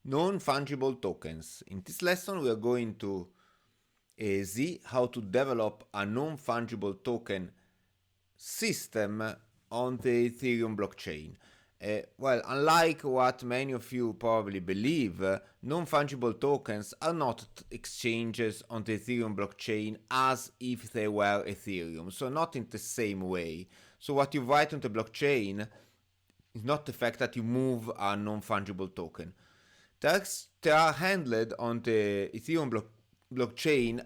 non-fungible tokens. In this lesson we are going to see how to develop a non-fungible token system on the Ethereum blockchain. Well, unlike what many of you probably believe, non-fungible tokens are not exchanges on the Ethereum blockchain as if they were Ethereum, so not in the same way. So what you write on the blockchain is not the fact that you move a non-fungible token. They are handled on the Ethereum blockchain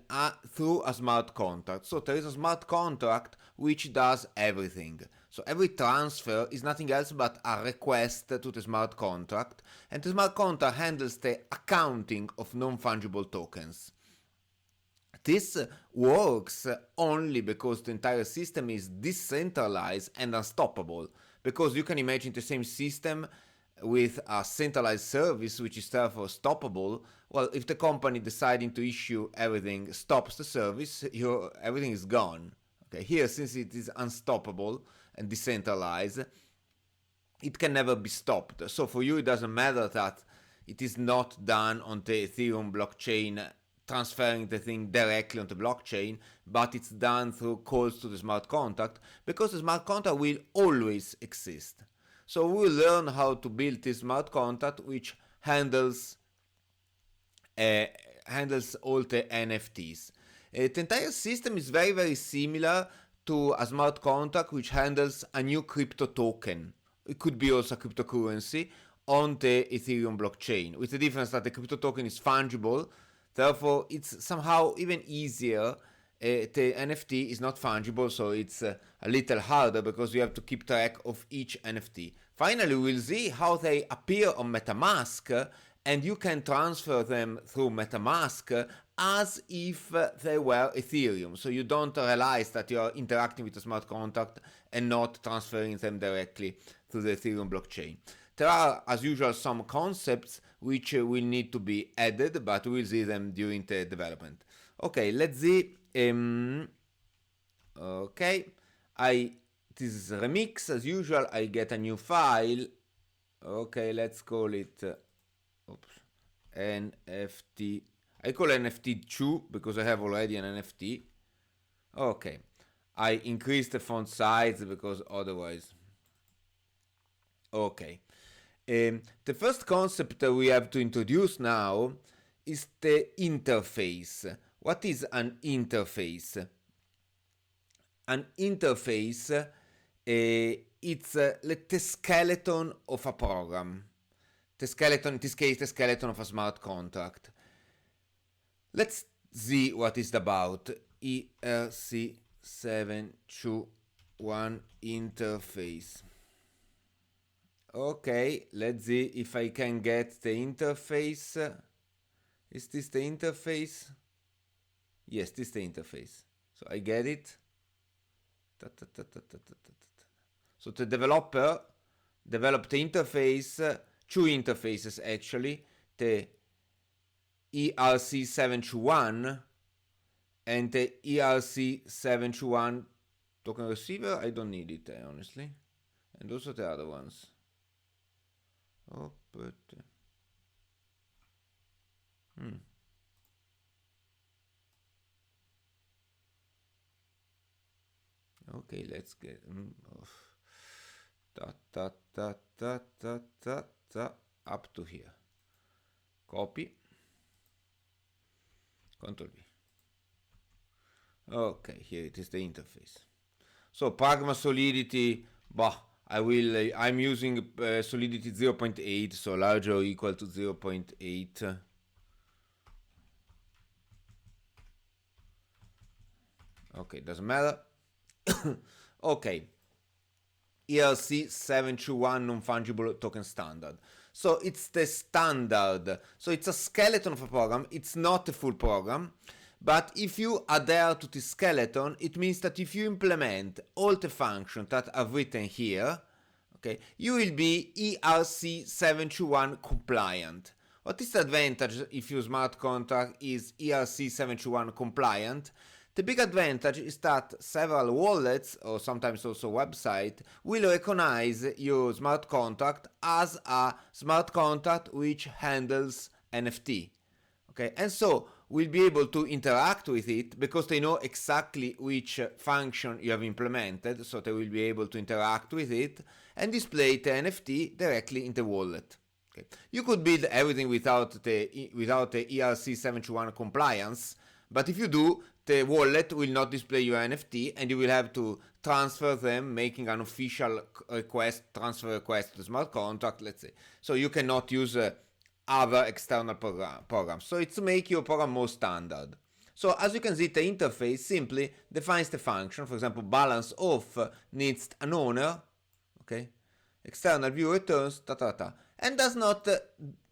through a smart contract. So there is a smart contract which does everything. So every transfer is nothing else but a request to the smart contract, and the smart contract handles the accounting of non-fungible tokens. This works only because the entire system is decentralized and unstoppable, because you can imagine the same system with a centralized service which is therefore stoppable. Well, if the company deciding to issue everything stops the service, everything is gone. Okay, here, since it is unstoppable and decentralized, it can never be stopped. So for you it doesn't matter that it is not done on the Ethereum blockchain, transferring the thing directly on the blockchain, but it's done through calls to the smart contract, because the smart contract will always exist. So we will learn how to build this smart contract which handles all the NFTs. The entire system is very, very similar to a smart contract which handles a new crypto token. It could be also a cryptocurrency on the Ethereum blockchain, with the difference that the crypto token is fungible. Therefore, it's somehow even easier. The NFT is not fungible, so it's a little harder because you have to keep track of each NFT. Finally, we'll see how they appear on Metamask, and you can transfer them through Metamask as if they were Ethereum. So you don't realize that you are interacting with a smart contract and not transferring them directly through the Ethereum blockchain. There are, as usual, some concepts which will need to be added, but we'll see them during the development. Okay, let's see. Okay, this is remix. As usual, I get a new file. Okay, let's call it NFT. I call NFT2 because I have already an NFT. Okay, I increase the font size because otherwise. Okay, the first concept that we have to introduce now is the interface. What is an interface? An interface, it's the skeleton of a program. The skeleton, in this case, the skeleton of a smart contract. Let's see what it's about. ERC721 interface. Okay, let's see if I can get the interface. Is this the interface? Yes, this is the interface. So I get it. So the developer developed the interface, two interfaces actually, the ERC721 and the ERC721 token receiver. I don't need it, honestly. And also the other ones. Oh, but... Okay, let's get up to here. Copy. Ctrl V. Okay, here it is, the interface. So Pragma Solidity, I'm using Solidity 0.8, so larger or equal to 0.8. Okay, doesn't matter. Okay, ERC721 non-fungible token standard. So it's the standard. So it's a skeleton of a program. It's not a full program. But if you adhere to the skeleton, it means that if you implement all the functions that are written here, okay, you will be ERC721 compliant. What is the advantage if your smart contract is ERC721 compliant? The big advantage is that several wallets, or sometimes also websites, will recognize your smart contract as a smart contract which handles NFT. Okay, and so we'll be able to interact with it because they know exactly which function you have implemented, so they will be able to interact with it and display the NFT directly in the wallet. Okay. You could build everything without the ERC 721 compliance, but if you do, the wallet will not display your NFT and you will have to transfer them, making an official transfer request to the smart contract, let's say. So you cannot use other external programs. So it's to make your program more standard. So as you can see, the interface simply defines the function. For example, balance off needs an owner, okay? External view returns, and does not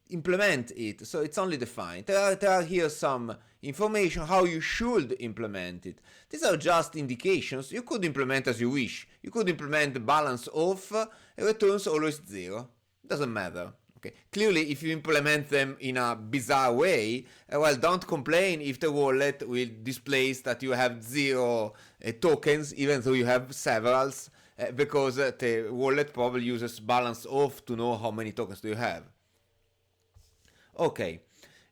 implement it, so it's only defined. There are here some information how you should implement it. These are just indications. You could implement as you wish. You could implement the balance off, returns always 0. Doesn't matter. Okay. Clearly, if you implement them in a bizarre way, well, don't complain if the wallet will display that you have 0 tokens, even though you have several, because the wallet probably uses balance off to know how many tokens do you have. Okay,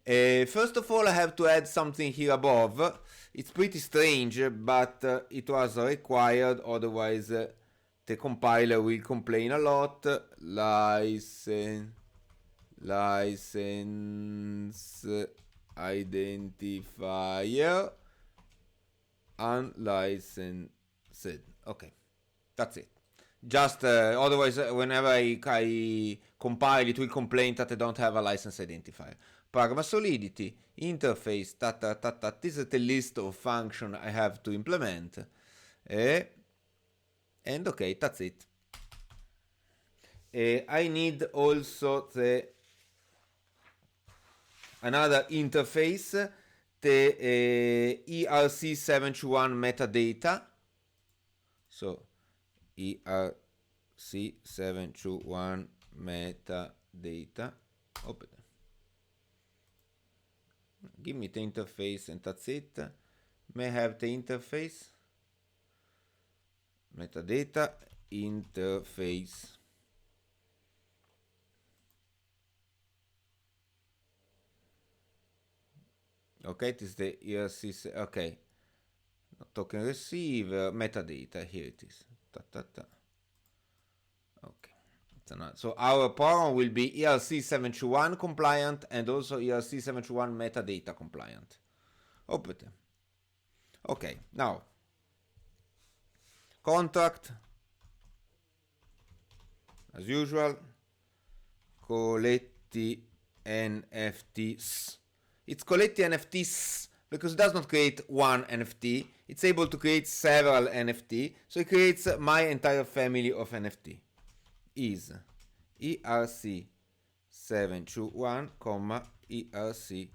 first of all I have to add something here above. It's pretty strange, but it was required, otherwise the compiler will complain a lot. License identifier unlicensed. Okay, that's it. Just otherwise, whenever I compile, it will complain that I don't have a license identifier. Paragraph solidity, interface, this is the list of functions I have to implement. And okay, that's it. I need also another interface, the ERC721 metadata. So ERC721 metadata. Open. Give me the interface and that's it. May I have the interface. Metadata interface. Okay, this is the ERC. Okay. Token receiver, metadata. Here it is. Okay. So our program will be ERC721 compliant and also ERC721 metadata compliant. Open. Okay, now contract as usual. Colletti NFTs. It's Colletti NFTs because it does not create one NFT. It's able to create several NFT. So it creates my entire family of NFT. Is ERC721, ERC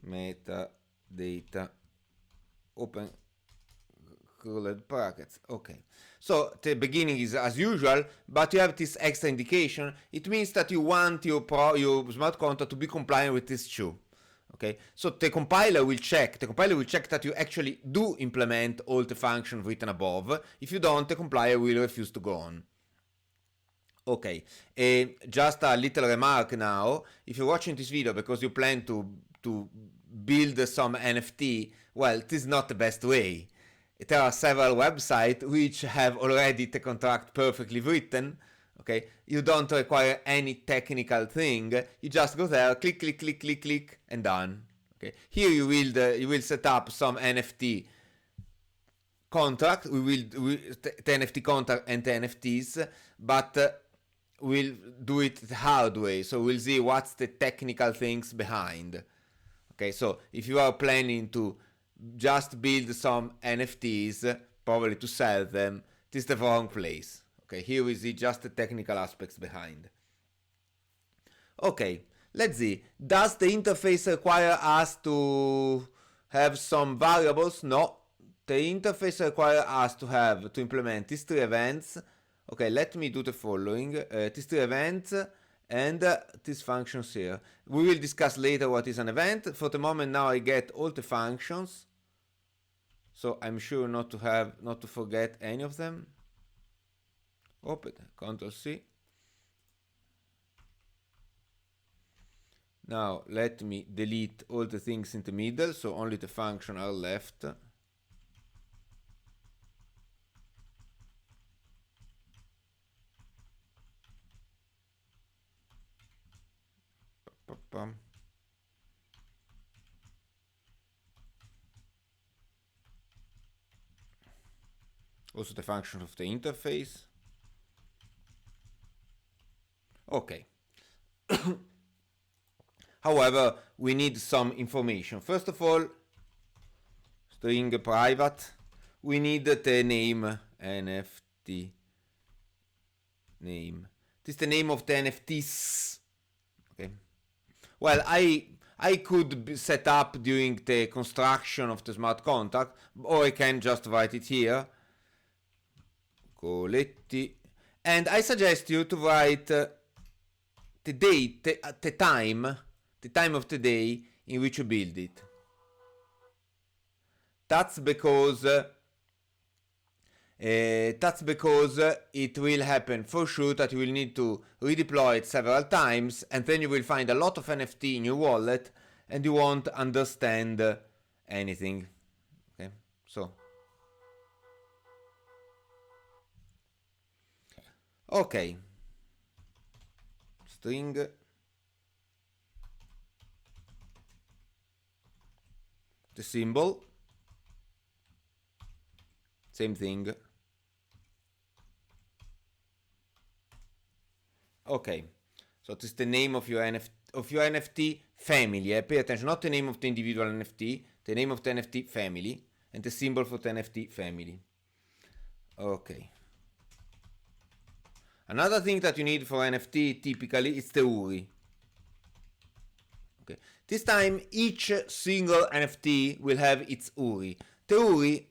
metadata. Open curled brackets. Okay. So the beginning is as usual, but you have this extra indication. It means that you want your smart contract to be compliant with this too. Okay, so the compiler will check that you actually do implement all the functions written above. If you don't, the compiler will refuse to go on. Okay, just a little remark now. If you're watching this video because you plan to build some NFT, well, this is not the best way. There are several websites which have already the contract perfectly written. Okay, you don't require any technical thing. You just go there, click, click, click, click, click, and done. Okay, here you will set up some NFT contract. We will the NFT contract and the NFTs, but we'll do it the hard way. So we'll see what's the technical things behind. Okay, so if you are planning to just build some NFTs, probably to sell them, this is the wrong place. Okay, here we see just the technical aspects behind. Okay, let's see. Does the interface require us to have some variables? No. The interface requires us to implement these 3 events. Okay, let me do the following. These 3 events and these functions here. We will discuss later what is an event. For the moment now I get all the functions. so I'm sure not to forget any of them. Open, Control C. Now let me delete all the things in the middle, so only the function are left. Also the function of the interface. Okay. However, we need some information. First of all, string private. We need the name NFT name. This is the name of the NFTs. Okay. Well, I could set up during the construction of the smart contract, or I can just write it here. Coletti. And I suggest you to write the date, the time of the day in which you build it. That's because it will happen for sure that you will need to redeploy it several times, and then you will find a lot of NFT in your wallet and you won't understand anything. Okay, so okay, string the symbol, same thing. Okay, so this is the name of your NFT family. Pay attention, not the name of the individual NFT, the name of the NFT family, and the symbol for the NFT family. Okay. Another thing that you need for NFT typically is the URI. Okay. This time each single NFT will have its URI. The URI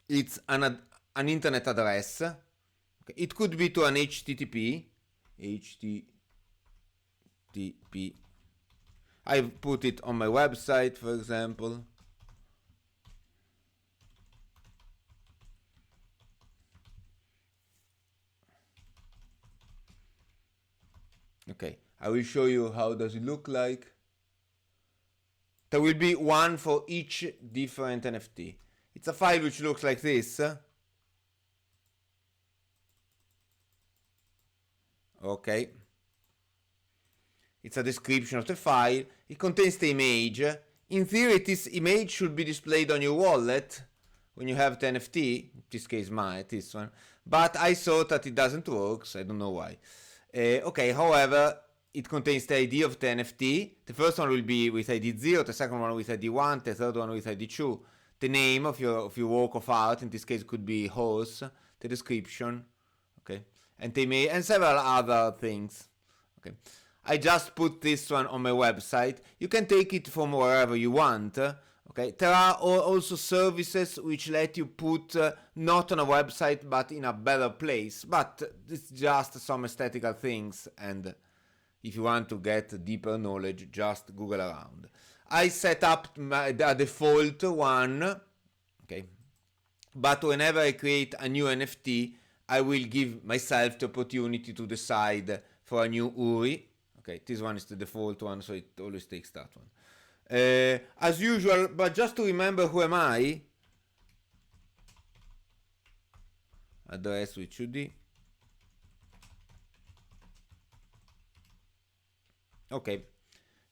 it's an internet address. Okay. It could be to an HTTP. I put it on my website, for example. Okay, I will show you how does it look like. There will be one for each different NFT. It's a file which looks like this. Okay. It's a description of the file. It contains the image. In theory, this image should be displayed on your wallet when you have the NFT. In this case, this one. But I saw that it doesn't work, so I don't know why. Okay, however, it contains the ID of the NFT. The first one will be with ID 0, the second one with ID 1, the third one with ID 2. The name of your work of art, in this case could be horse, the description, okay, and they may, and several other things. Okay, I just put this one on my website. You can take it from wherever you want. Okay, there are also services which let you put not on a website but in a better place, but it's just some aesthetical things, and if you want to get deeper knowledge, just Google around. I set up the default one, okay, but whenever I create a new NFT, I will give myself the opportunity to decide for a new URI. Okay, this one is the default one, so it always takes that one. As usual, but just to remember who am I, address with 2D. Okay,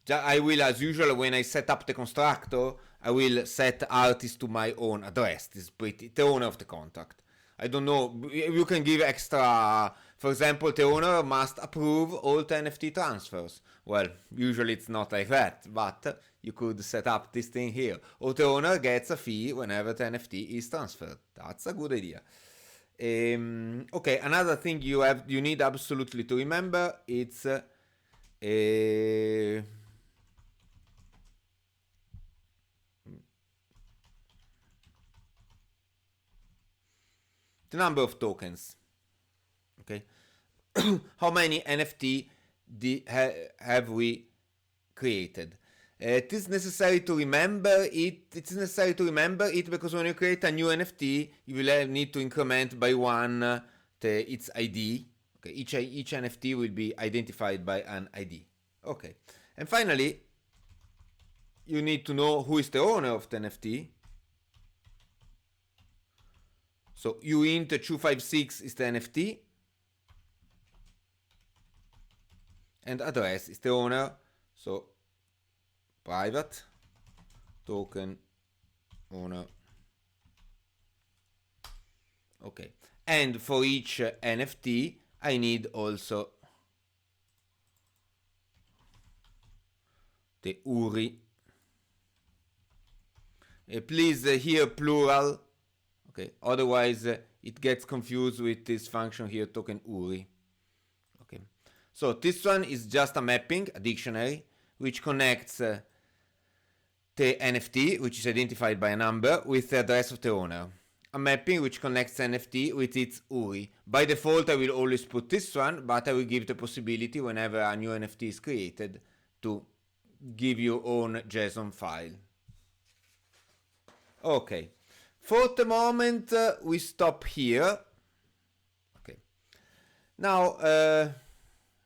I will, as usual, when I set up the constructor, I will set artist to my own address. This is the owner of the contract. I don't know, you can give extra, for example, the owner must approve all the NFT transfers. Well, usually it's not like that, but you could set up this thing here. Or the owner gets a fee whenever the NFT is transferred. That's a good idea. Okay, another thing you need absolutely to remember, it's the number of tokens. Okay, how many NFT have we created? It is necessary to remember it. It's necessary to remember it because when you create a new NFT, you will need to increment by one its ID. Okay, each NFT will be identified by an ID. Okay, and finally, you need to know who is the owner of the NFT. So uint256 is the NFT, and address is the owner. So private token owner. Okay, and for each NFT I need also the URI. Please here plural. Okay, otherwise it gets confused with this function here, token URI. Okay, so this one is just a mapping, a dictionary, which connects the NFT, which is identified by a number, with the address of the owner. A mapping which connects the NFT with its URI. By default, I will always put this one, but I will give the possibility whenever a new NFT is created to give your own JSON file. Okay, for the moment we stop here. Okay, now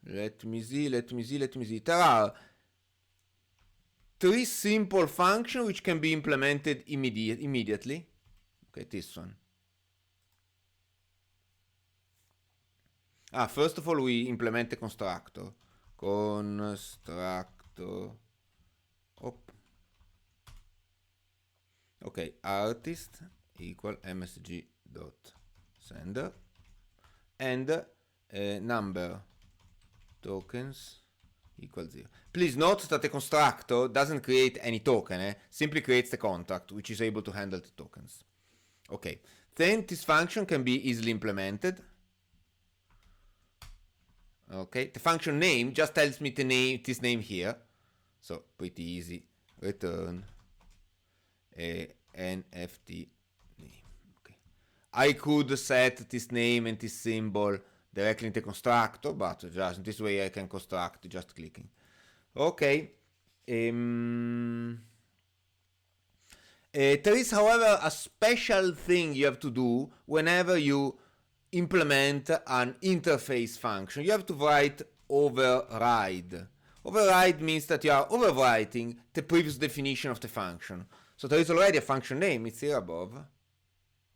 let me see. There are three simple functions which can be implemented immediately. Okay, this one. First of all, we implement the constructor. Okay, artist equal msg dot sender and number tokens equal 0. Please note that the constructor doesn't create any token, simply creates the contract, which is able to handle the tokens. Okay, then this function can be easily implemented. Okay, the function name just tells me this name here, so pretty easy. Return a NFT name. Okay, I could set this name and this symbol directly in the constructor, but just this way I can construct just clicking. Okay. There is, however, a special thing you have to do whenever you implement an interface function. You have to write override. Override means that you are overwriting the previous definition of the function. So there is already a function name, it's here above.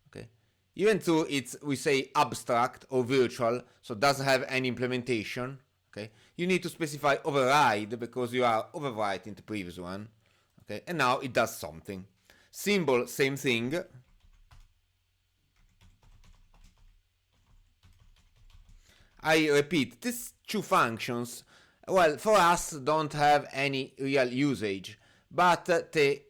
Okay. Even though we say abstract or virtual, so it doesn't have any implementation. Okay. You need to specify override because you are overwriting the previous one. Okay. And now it does something. Symbol, same thing. I repeat, these two functions, well, for us don't have any real usage, but the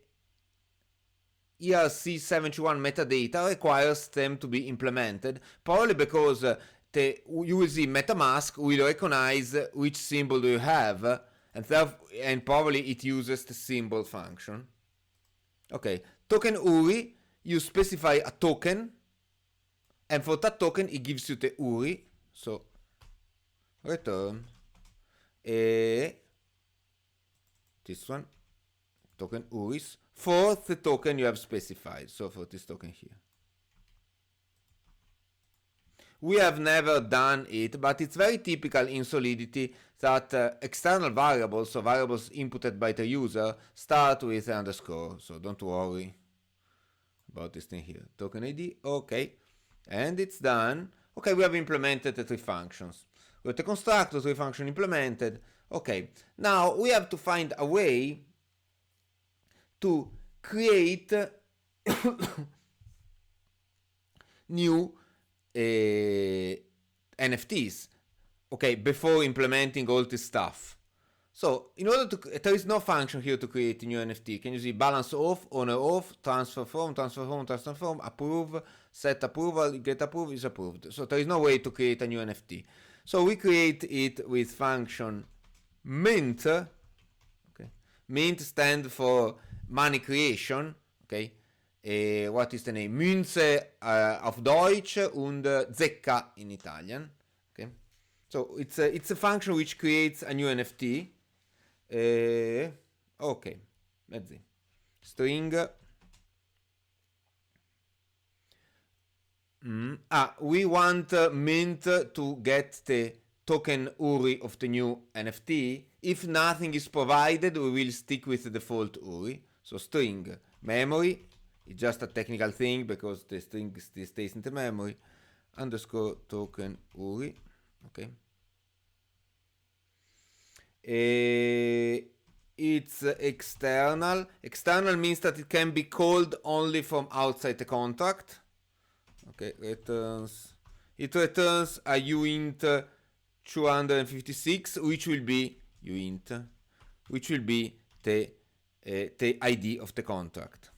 ERC71 metadata requires them to be implemented, probably because the USD Metamask will recognize which symbol do you have, and probably it uses the symbol function. Okay, token URI, you specify a token, and for that token it gives you the URI, so return this one, token URIs, for the token you have specified, so for this token here. We have never done it, but it's very typical in Solidity that external variables, so variables inputted by the user, start with an underscore, so don't worry about this thing here. Token ID, okay, and it's done. Okay, we have implemented the three functions. We have the constructor, three function implemented. Okay, now we have to find a way to create new NFTs, okay, before implementing all this stuff. So in order to, there is no function here to create a new NFT. Can you see balance off, owner off, transfer from, approve, set approval, get approved, is approved. So there is no way to create a new NFT. So we create it with function mint. Okay, mint stands for money creation. Okay, what is the name? Münze auf Deutsch und Zecca in Italian. Okay, so it's a function which creates a new NFT. Ok, let's see. String. We want Mint to get the token URI of the new NFT. If nothing is provided, we will stick with the default URI. So string memory, it's just a technical thing because the string stays in the memory, underscore token URI. Okay. It's external. External means that it can be called only from outside the contract. Okay, it returns a uint 256, which will be uint, which will be the ID of the contract.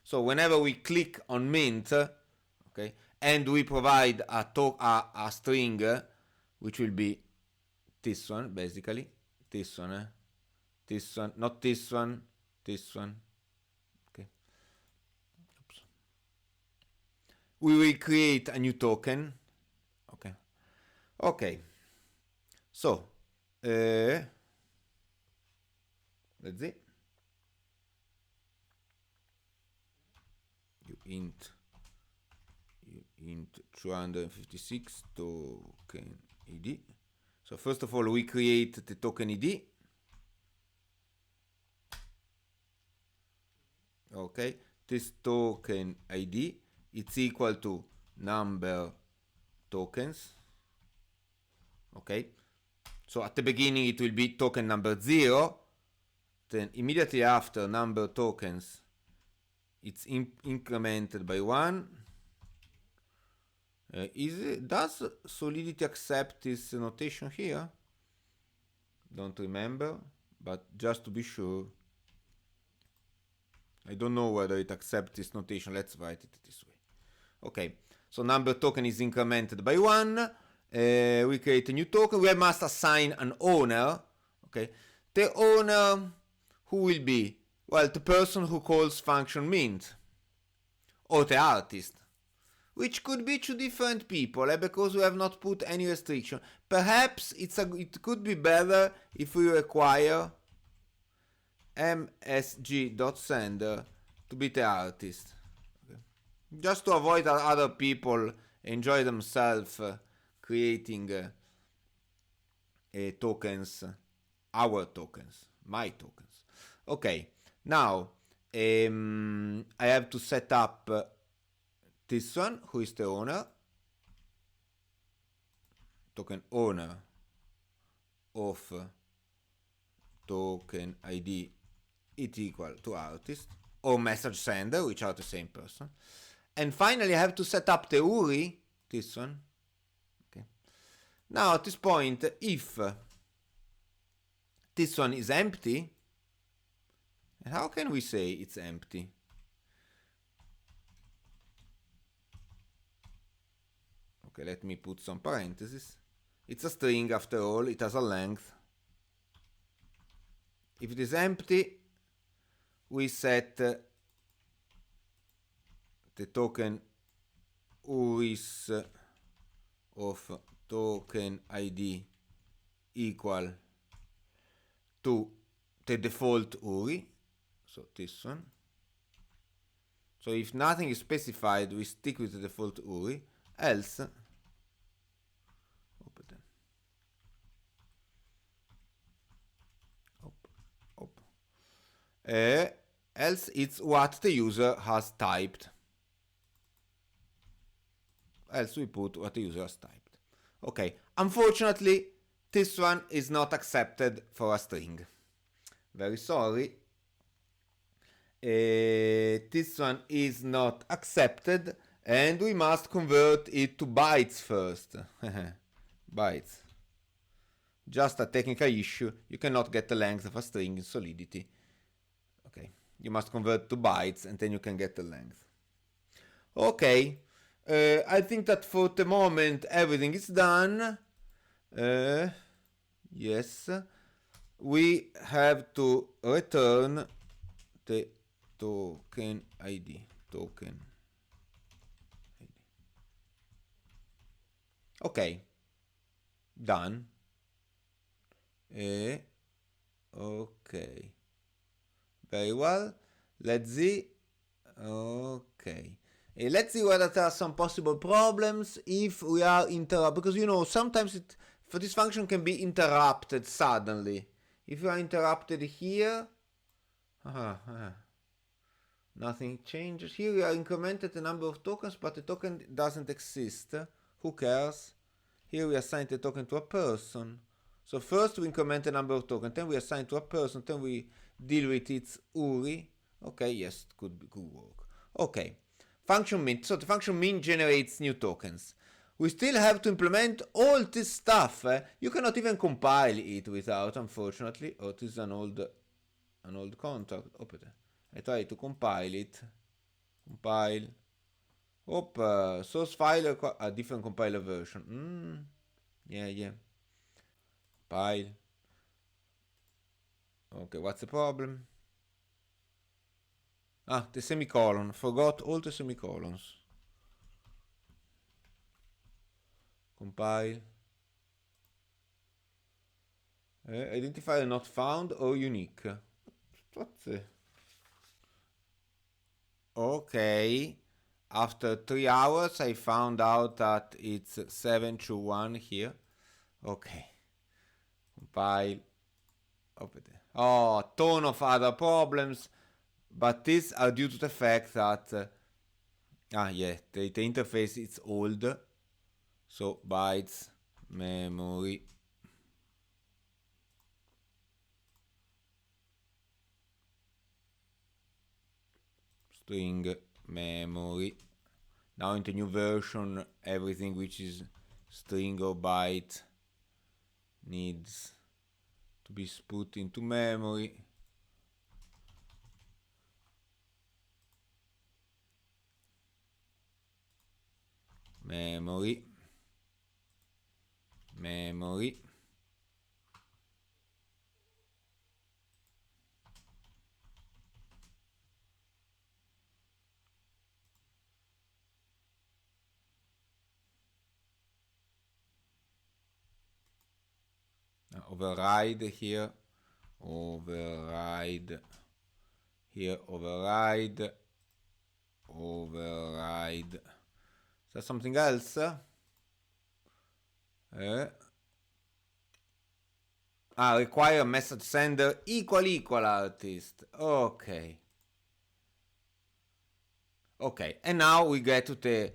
So whenever we click on Mint, okay, and we provide a string, which will be this one, basically, this one, not this one, this one. Okay. Oops. We will create a new token. Okay. Okay. So, let's see. Int 256 token ID. So first of all, we create the token ID. Okay, this token ID, it's equal to number tokens. Okay, so at the beginning it will be token number 0, then immediately after number tokens it's incremented by 1. Does Solidity accept this notation here? Don't remember, but just to be sure, I don't know whether it accepts this notation. Let's write it this way. Okay, so number token is incremented by 1. We create a new token. We must assign an owner. Okay, the owner, who will be? Well, the person who calls function mint, or the artist, which could be two different people, because we have not put any restriction. Perhaps it could be better if we require msg.sender to be the artist. Okay. Just to avoid that other people enjoy themselves creating tokens, our tokens, my tokens. Okay, now I have to set up this one, who is the owner, token owner of token ID it equal to artist, or message sender, which are the same person. And finally I have to set up the URI, this one. Okay. Now at this point, if this one is empty, how can we say it's empty? Okay, let me put some parentheses. It's a string after all, it has a length. If it is empty, we set the token URIs of token ID equal to the default URI, so this one. So if nothing is specified, we stick with the default URI, else else it's what the user has typed. Else we put what the user has typed. Okay, unfortunately, this one is not accepted for a string. Very sorry. This one is not accepted, and we must convert it to bytes first. Bytes. Just a technical issue. You cannot get the length of a string in Solidity. Okay, you must convert to bytes and then you can get the length. Okay, I think that for the moment everything is done. Yes, we have to return the token ID. Okay, done. Okay. Very well. Let's see. Okay. Let's see whether there are some possible problems if we are interrupted. Because, you know, sometimes for this function can be interrupted suddenly. If you are interrupted here, nothing changes. Here we are incremented the number of tokens, but the token doesn't exist. Who cares? Here we assign the token to a person. So first we increment the number of tokens, then we assign to a person, then we deal with its URI. Okay, yes, could work. Okay, function min. So the function min generates new tokens. We still have to implement all this stuff. You cannot even compile it without, unfortunately. Oh, this is an old contract. I try to compile it. Compile. Source file a different compiler version. Yeah. Compile. Okay, what's the problem? The semicolon. Forgot all the semicolons. Compile. Identifier not found or unique. What's the... Okay. After 3 hours, I found out that it's 721 here. Okay. Compile. Oh, a ton of other problems. But these are due to the fact that the interface is old. So bytes, memory. String memory. Now in the new version, everything which is string or byte needs to be put into memory. Memory. Override here. Override here. Override. Is there something else? Require message sender equal artist. Okay, and now we get to the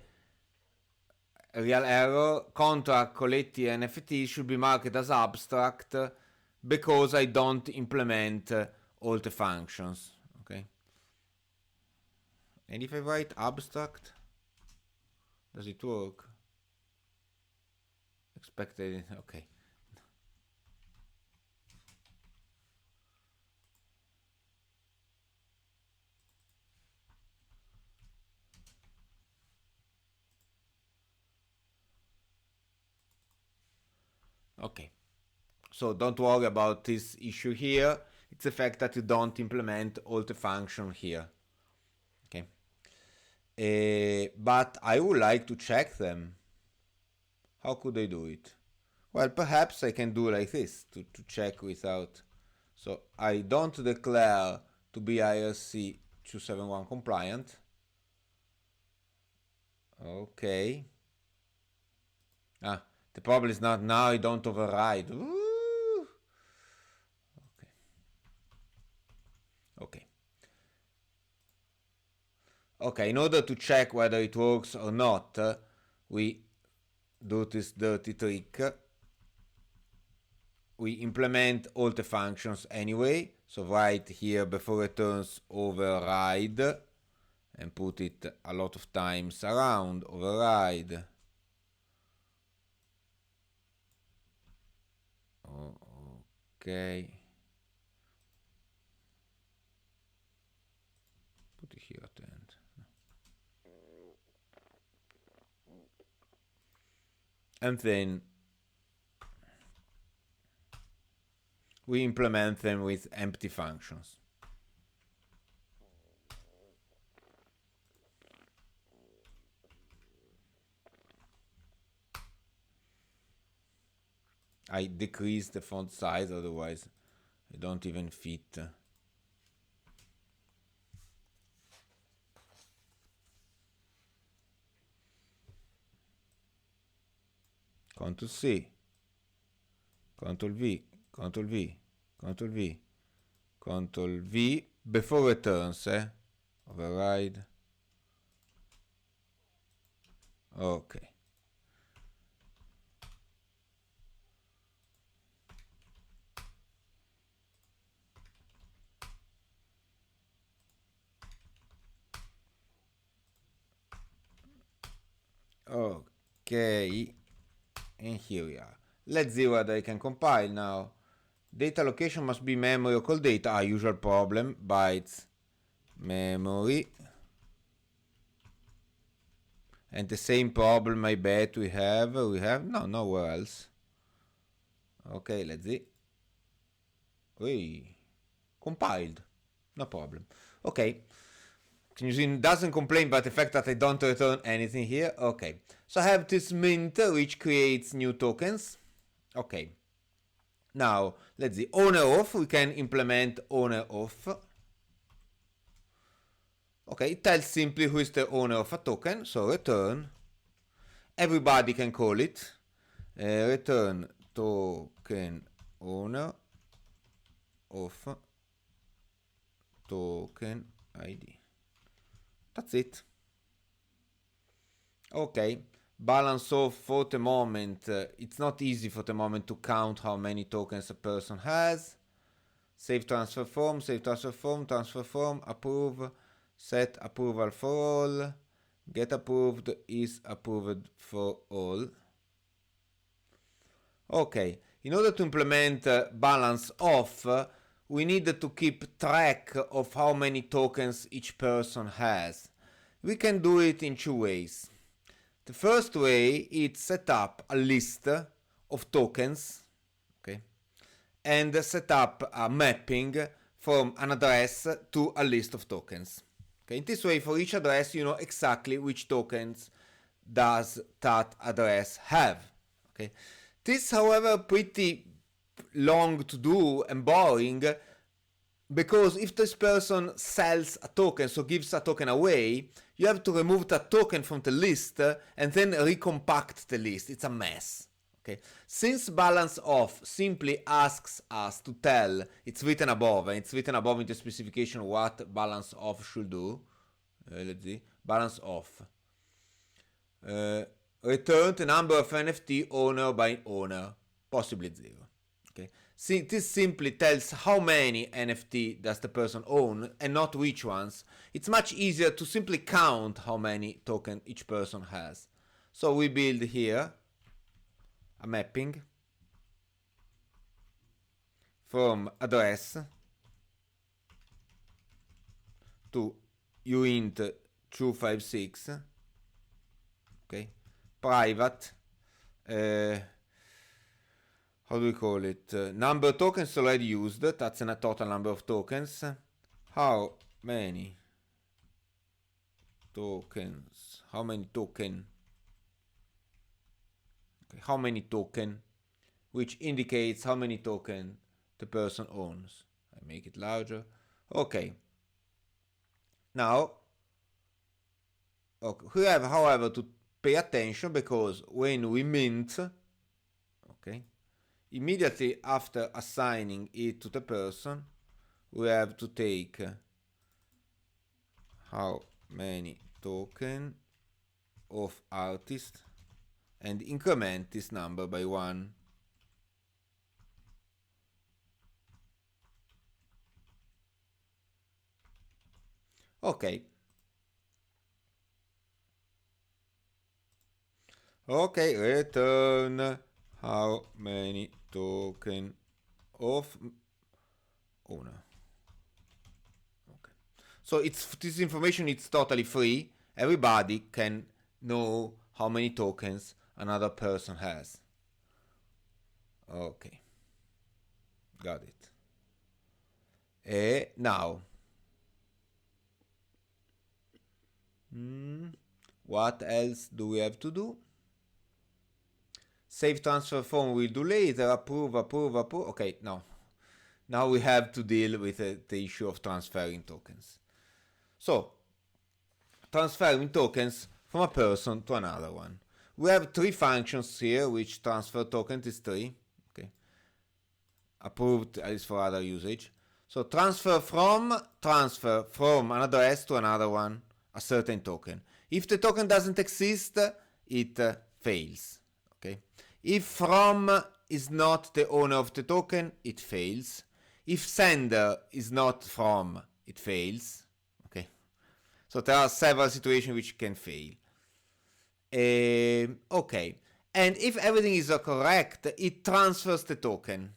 real error. Contract collecting NFT should be marked as abstract because I don't implement all the functions. Okay, and if I write abstract, does it work? Expected. Okay. Okay, so don't worry about this issue here. It's the fact that you don't implement all the function here. Okay, but I would like to check them. How could I do it? Well, perhaps I can do like this to check without. So I don't declare to be IRC 271 compliant. Okay. The problem is not now I don't override. Ooh. Okay, in order to check whether it works or not, we do this dirty trick. We implement all the functions anyway. So write here before returns override and put it a lot of times around. Override. Okay. Put it here at the end. And then we implement them with empty functions. I decrease the font size, otherwise I don't even fit. Ctrl C, Ctrl V, Ctrl V, Ctrl V, Ctrl V, before returns, override. Okay. Okay, and here we are. Let's see whether I can compile now. Data location must be memory or call data. Usual problem, bytes, memory. And the same problem I bet we have no, nowhere else. Okay, let's see. Wait, compiled, no problem. Okay, can you see it doesn't complain about the fact that I don't return anything here? Okay, so I have this mint which creates new tokens. Okay, now let's see, owner of, we can implement owner of. Okay, it tells simply who is the owner of a token, so return. Everybody can call it. Return token owner of token ID. That's it. Okay, balance of for the moment. It's not easy for the moment to count how many tokens a person has. Save transfer form, transfer form, approve, set approval for all, get approved is approved for all. Okay, in order to implement balance off, we need to keep track of how many tokens each person has. We can do it in two ways. The first way is set up a list of tokens, okay, and set up a mapping from an address to a list of tokens. Okay, in this way, for each address, you know exactly which tokens does that address have. Okay, this, however, pretty long to do and boring, because if this person sells a token, so gives a token away, you have to remove that token from the list and then recompact the list. It's a mess. Okay. Since balance off simply asks us to tell, it's written above, and it's written above in the specification what balance off should do. Let's see, balance off. Return the number of NFT owner by owner, possibly 0. Okay. See, this simply tells how many NFT does the person own and not which ones. It's much easier to simply count how many tokens each person has. So we build here a mapping from address to uint 256, okay, private, how do we call it? Number of tokens already used, that's a total number of tokens. How many tokens? How many token? Okay, how many token? Which indicates how many token the person owns. I make it larger. Okay. Now, okay, we have, however, to pay attention, because when we mint, okay, immediately after assigning it to the person, we have to take how many token of artist and increment this number by 1. Okay. Okay, return how many token of owner. Okay. So it's this information is totally free. Everybody can know how many tokens another person has. Okay. Got it. Now, what else do we have to do? Save transfer form we'll do later. Approve. Okay, no. Now we have to deal with the issue of transferring tokens. So, transferring tokens from a person to another one. we have three functions here which transfer token, is three, okay, approved at least for other usage. So transfer from an address to another one, a certain token. If the token doesn't exist, it fails. Okay. If from is not the owner of the token, it fails. If sender is not from, it fails. Okay. So there are several situations which can fail. Okay. And if everything is correct, it transfers the token.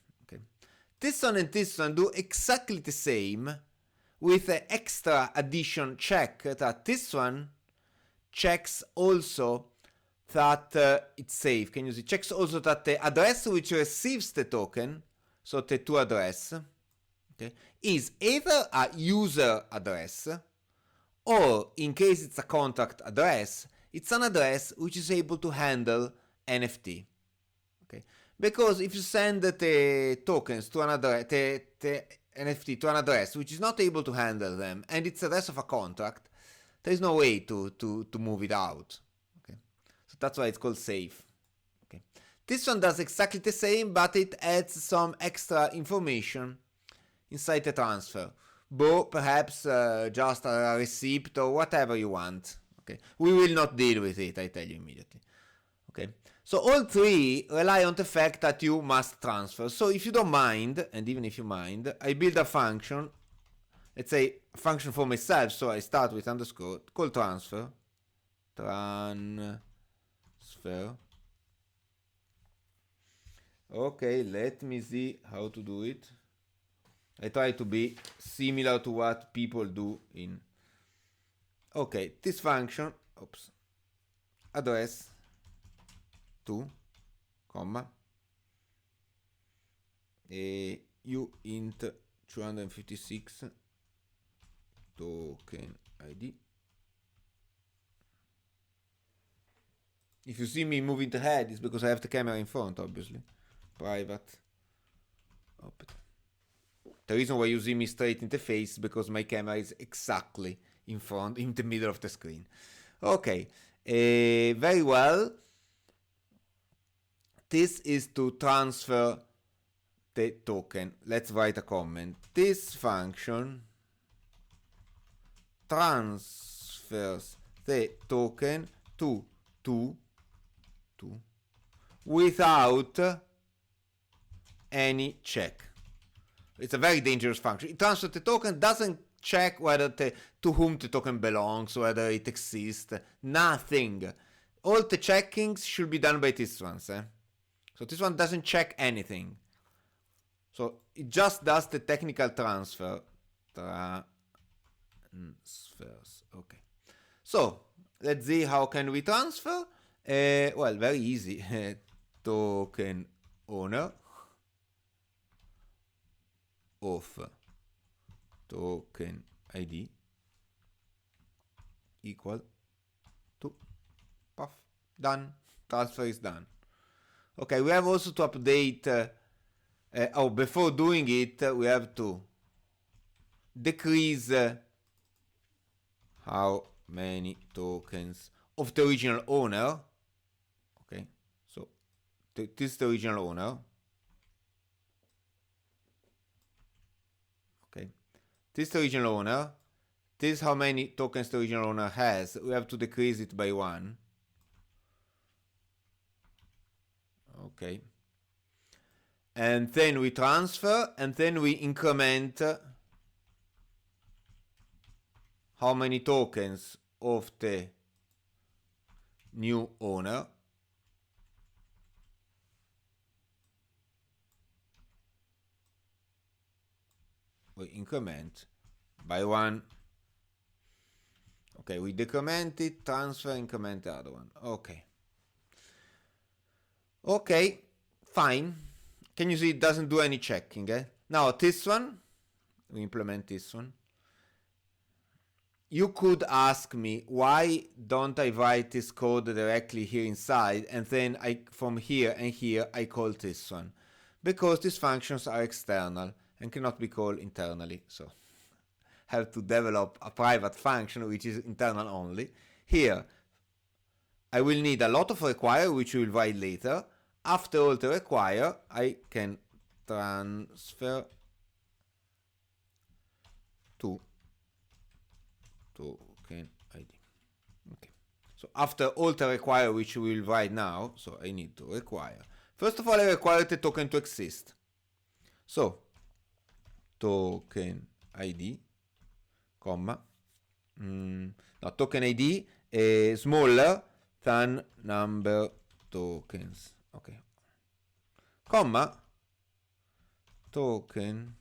This one and this one do exactly the same with an extra addition check that this one checks also that it's safe. Can you see? Checks also that the address which receives the token, so the to address, okay, is either a user address or in case it's a contract address, it's an address which is able to handle NFT. Okay. Because if you send the tokens to another, the NFT to an address which is not able to handle them, and it's the address of a contract, there is no way to move it out. Okay, so that's why it's called safe. Okay, this one does exactly the same, but it adds some extra information inside the transfer. Perhaps just a receipt or whatever you want. Okay, we will not deal with it. I tell you immediately. Okay. So all three rely on the fact that you must transfer. So if you don't mind, and even if you mind, I build a function, let's say a function for myself, so I start with underscore, called transfer. Okay, let me see how to do it. I try to be similar to what people do in... Okay, this function, address, to, comma, u int 256 token ID. If you see me moving the head, it's because I have the camera in front, obviously. Private. The reason why you see me straight in the face is because my camera is exactly in front, in the middle of the screen. Okay, very well. This is to transfer the token. Let's write a comment. This function transfers the token to without any check. It's a very dangerous function. It transfers the token, doesn't check whether to whom the token belongs, whether it exists, nothing. All the checkings should be done by this one. So this one doesn't check anything. So it just does the technical transfer. Transfers. Okay. So let's see how can we transfer. Well, very easy. Token owner of token ID equal to puff. Done. Transfer is done. Okay, we have also to update, before doing it, we have to decrease how many tokens of the original owner. Okay, so this is the original owner. Okay, this is the original owner. This is how many tokens the original owner has. We have to decrease it by 1. Okay, and then we transfer, and then we increment how many tokens of the new owner. We increment by 1. Okay, we decrement it, transfer, increment the other one. Okay. Okay, fine. Can you see it doesn't do any checking? Now this one, we implement this one. You could ask me, why don't I write this code directly here inside, and then from here and here I call this one? Because these functions are external and cannot be called internally. So have to develop a private function which is internal only. Here, I will need a lot of require, which we will write later. After all the require, I can transfer to token ID. Okay. So after all the require, which we will write now, so I need to require. First of all, I require the token to exist. So token ID, comma, no, token ID is smaller than number tokens. Okay. Comma, token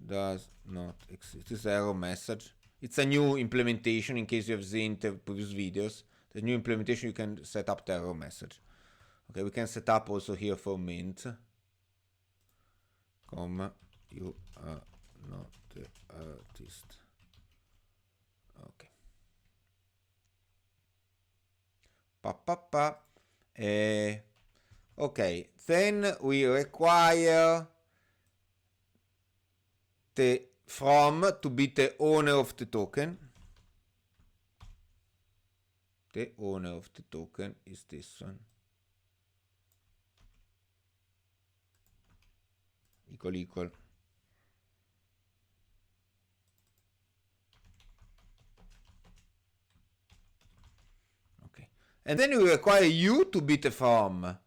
does not exist. This is an error message. It's a new implementation in case you have seen the previous videos. The new implementation, you can set up the error message. Okay, we can set up also here for mint, comma, you are not the artist. Okay. Okay, then we require the from to be the owner of the token. The owner of the token is this one. Equal. Okay. And then we require you to be the from.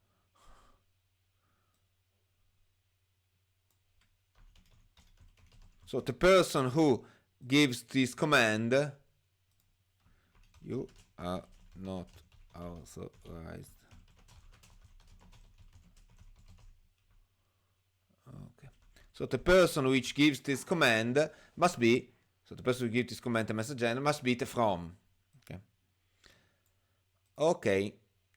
So the person who gives this command, you are not authorized. Okay. So the person which gives this command must be, so the person who gives this command, the message end, must be the from. Okay. Okay.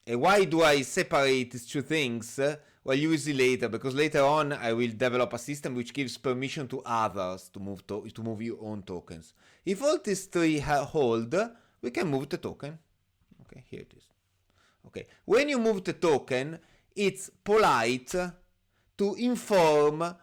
And why do I separate these two things? Well, you will see later, because later on I will develop a system which gives permission to others to move your own tokens. If all these three hold, we can move the token. Okay, here it is. Okay, when you move the token, it's polite to inform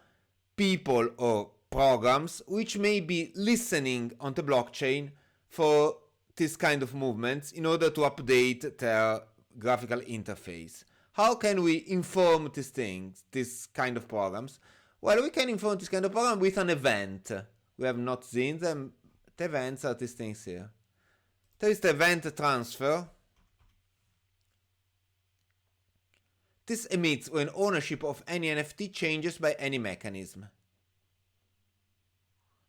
people or programs which may be listening on the blockchain for this kind of movements in order to update their graphical interface. How can we inform these things, this kind of programs? Well, we can inform this kind of program with an event. We have not seen them. The events are these things here. There is the event transfer. This emits when ownership of any NFT changes by any mechanism.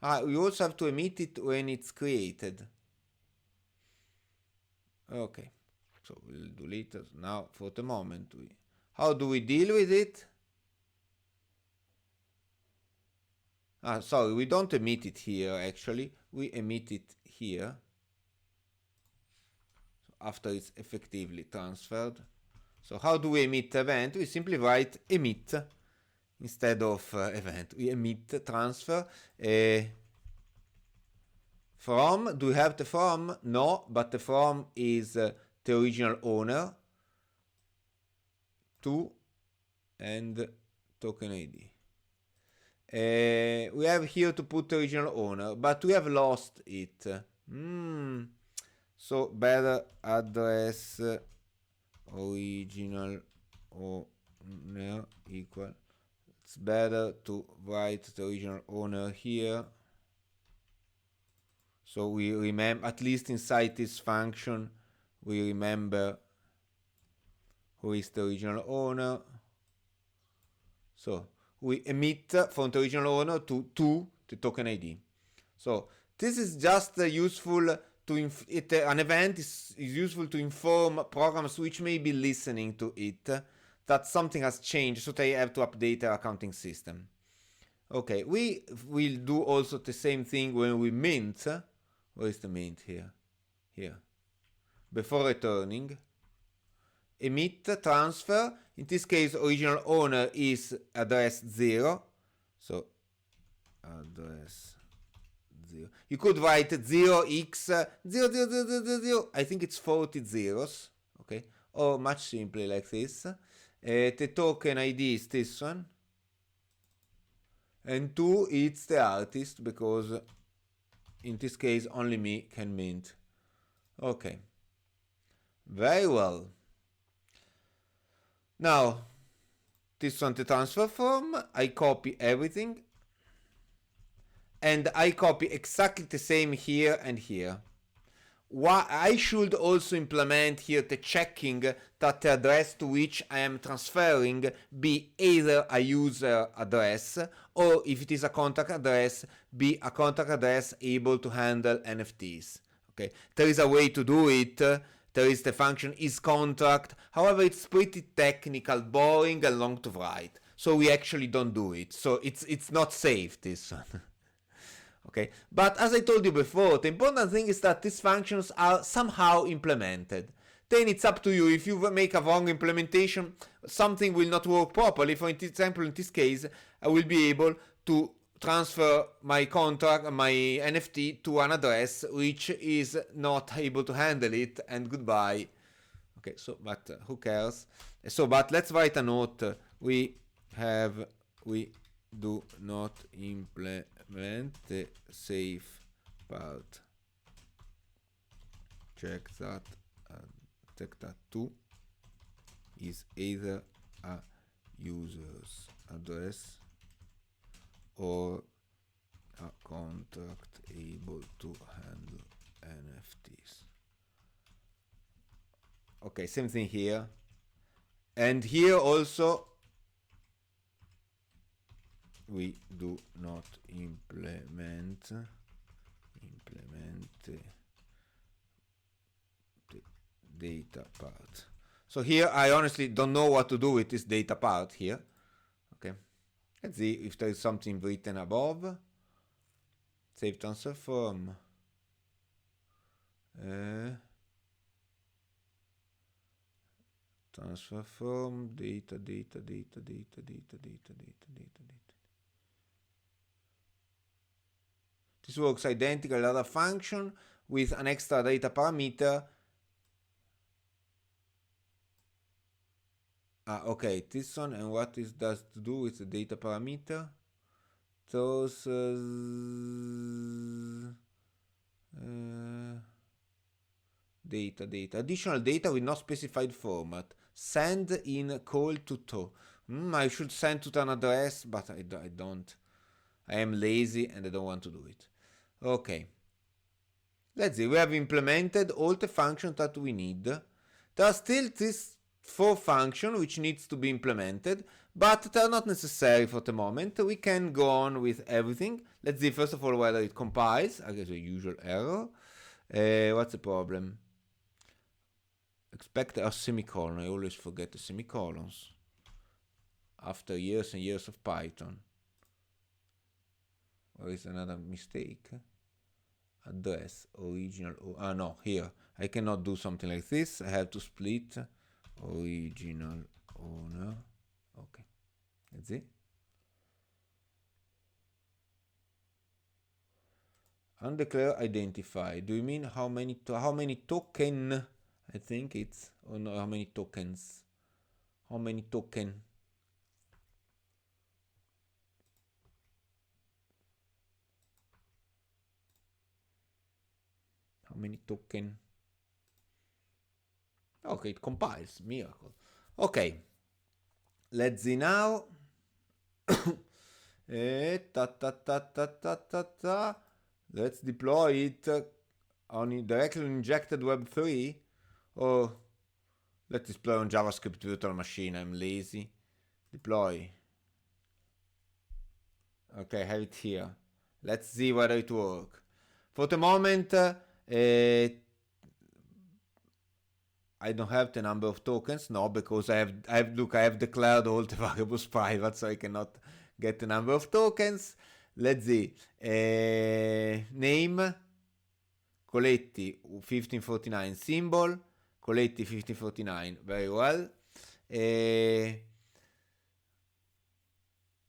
We also have to emit it when it's created. Okay. So we'll delete it now for the moment. How do we deal with it? Sorry, we don't emit it here actually. We emit it here. So after it's effectively transferred. So how do we emit event? We simply write emit instead of event. We emit transfer. From, do we have the from? No, but the from is the original owner to and token ID. We have here to put the original owner, but we have lost it. So better address original owner equal. It's better to write the original owner here. So we remember, at least inside this function, we remember who is the original owner. So we emit from the original owner to the token ID. So this is just useful to an event is useful to inform programs which may be listening to it that something has changed, so they have to update their accounting system. Okay, we will do also the same thing when we mint. Where is the mint here? Here. Before returning, emit transfer. In this case, original owner is address 0. So address 0. You could write 0x00000. I think it's 40 zeros. Okay, or much simply like this. The token ID is this one. And 2, it's the artist, because in this case only me can mint. Okay. Very well. Now, this on the transfer form, I copy everything, and I copy exactly the same here and here. Why I should also implement here the checking that the address to which I am transferring be either a user address, or if it is a contact address, be a contact address able to handle NFTs. Okay, there is a way to do it. There is the function isContract. However, it's pretty technical, boring, and long to write. So we actually don't do it. So it's not safe, this one. Okay, but as I told you before, the important thing is that these functions are somehow implemented. Then it's up to you. If you make a wrong implementation, something will not work properly. For example, in this case, I will be able to transfer my contract, my NFT to an address which is not able to handle it, and goodbye. Okay, so but who cares? So, but let's write a note. We do not implement the safe part. Check that too is either a user's address or a contract able to handle NFTs. Okay, same thing here. And here also we do not implement the data part. So here I honestly don't know what to do with this data part here. Okay, let's see if there is something written above. Save transfer form. Transfer form, data. This works identical to other function with an extra data parameter. Okay, this one, and what is does to do with the data parameter? Those data additional data with no specified format. Send in call to to. I should send to an address, but I don't. I am lazy and I don't want to do it. Okay. Let's see, we have implemented all the functions that we need. There are still these 4 functions which needs to be implemented, but they are not necessary for the moment. We can go on with everything. Let's see first of all whether it compiles. I guess a usual error. What's the problem? Expect a semicolon. I always forget the semicolons after years and years of Python. Or is another mistake? Address original. No, here I cannot do something like this. I have to split original owner. Okay, that's it. Undeclared identify. Do you mean how many token? I think it's, or no, how many tokens? How many token? How many token? Okay, it compiles. Miracle. Okay. Let's see now. Let's deploy it on directly injected Web3, or let's deploy on JavaScript virtual machine. I'm lazy. Deploy. Okay, I have it here. Let's see whether it works. For the moment, I don't have the number of tokens, no, because I have declared all the variables private, so I cannot get the number of tokens. Let's see. Name Coletti 1549 symbol. Coletti 1549. Very well.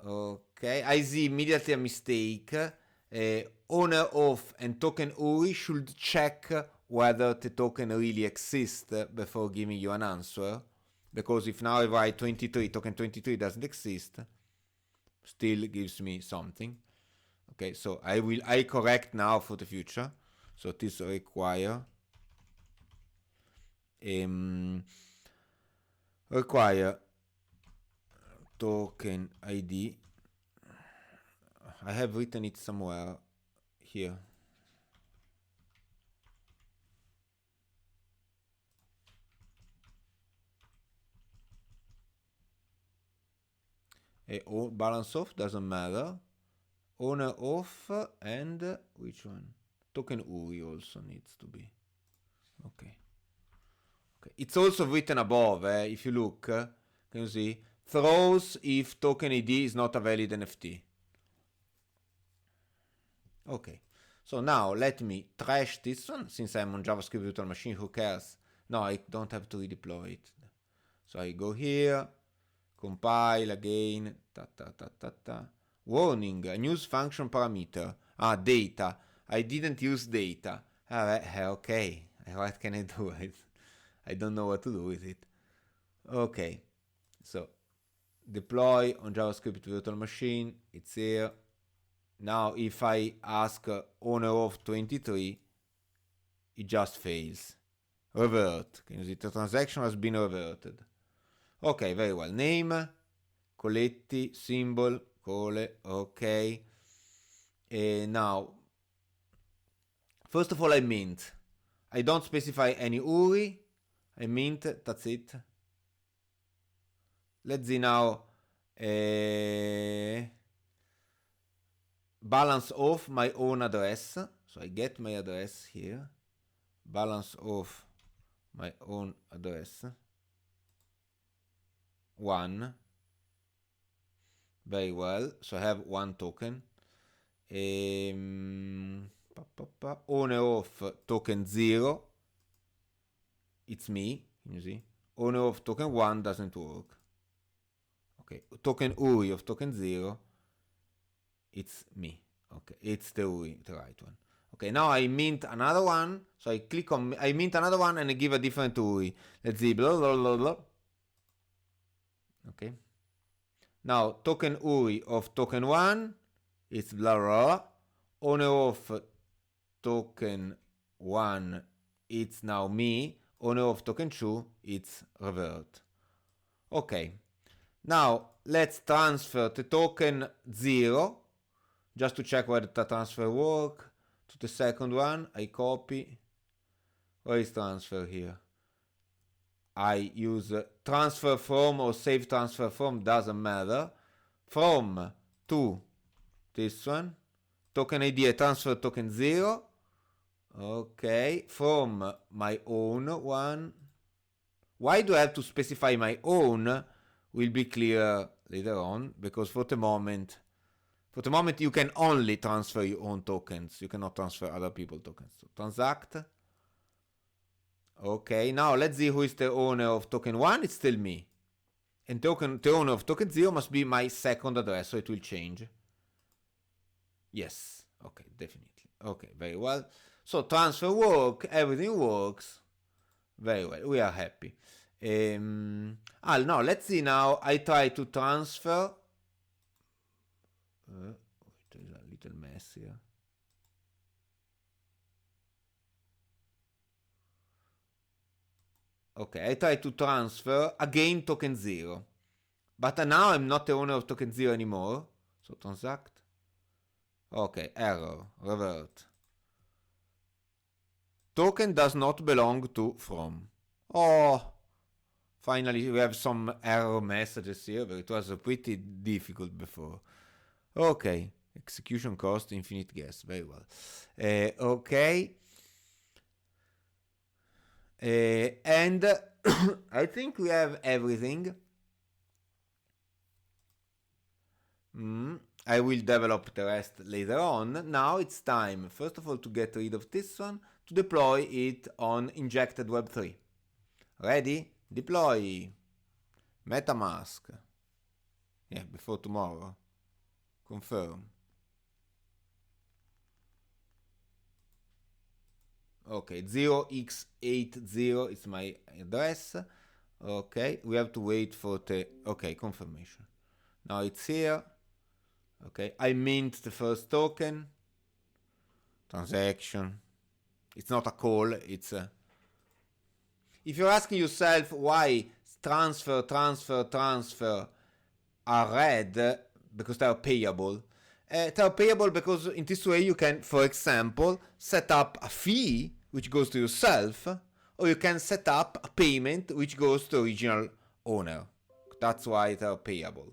Okay, I see immediately a mistake. Owner of and token URI should check whether the token really exists before giving you an answer. Because if now I write 23, token 23 doesn't exist, still gives me something. Okay, so I correct now for the future. So this require Require token ID. I have written it somewhere here. Balance off doesn't matter. Owner off and which one? Token URI also needs to be. Okay. It's also written above. If you look, can you see? Throws if token ID is not a valid NFT. Okay. So now let me trash this one. Since I'm on JavaScript virtual machine, who cares? No, I don't have to redeploy it. So I go here, compile again. Warning, unused function parameter. Data. I didn't use data. Okay. What can I do? I don't know what to do with it. Okay. So deploy on JavaScript virtual machine. It's here. Now if I ask owner of 23, it just fails. Revert. Can you see the transaction has been reverted? Okay, very well. Name, Coletti, symbol, Cole, okay. Now, first of all, I mint. I don't specify any URI. I mint, that's it. Let's see now. Balance off my own address. So I get my address here. Balance off my own address. 1. Very well. So I have 1 token. Owner of token 0. It's me. Can you see? Owner of token 1 doesn't work. Okay. Token URI of token 0. It's me. Okay. It's the URI, the right one. Okay, now I mint another one. So I click on, I mint another one and I give a different URI. Let's see, blah, blah, blah, blah. Okay. Now, token URI of token 1, it's blah, blah, blah. Owner of token 1, it's now me. Owner of token 2, it's revert. Okay. Now, let's transfer the token 0, just to check whether the transfer works. To the second one, I copy. Where is transfer here? I use transfer from or save transfer from, doesn't matter. From to this one. Token ID, I transfer token 0. Okay, from my own one. Why do I have to specify my own? Will be clear later on, because for the moment you can only transfer your own tokens. You cannot transfer other people's tokens. So transact. Okay, now let's see who is the owner of token 1. It's still me. And the owner of token 0 must be my second address, so it will change. Yes. Okay, definitely. Okay, very well. So transfer work, everything works. Very well, we are happy. Now let's see now. I try to transfer. There's a little mess here. Okay, I try to transfer again token 0. But now I'm not the owner of token 0 anymore. So transact. Okay, error, revert. Token does not belong to from. Oh, finally we have some error messages here, but it was pretty difficult before. Okay, execution cost, infinite guess, very well. Okay. And I think we have everything. I will develop the rest later on. Now it's time, first of all, to get rid of this one, to deploy it on injected Web3. Ready? Deploy. Metamask. Yeah, before tomorrow. Confirm. Okay, 0x80 is my address. Okay, we have to wait for the, okay, confirmation. Now it's here. Okay, I mint the first token. Transaction. It's not a call, it's a, if you're asking yourself why transfer are red, because they are payable. They are payable because in this way you can, for example, set up a fee which goes to yourself, or you can set up a payment which goes to the original owner. That's why they are payable.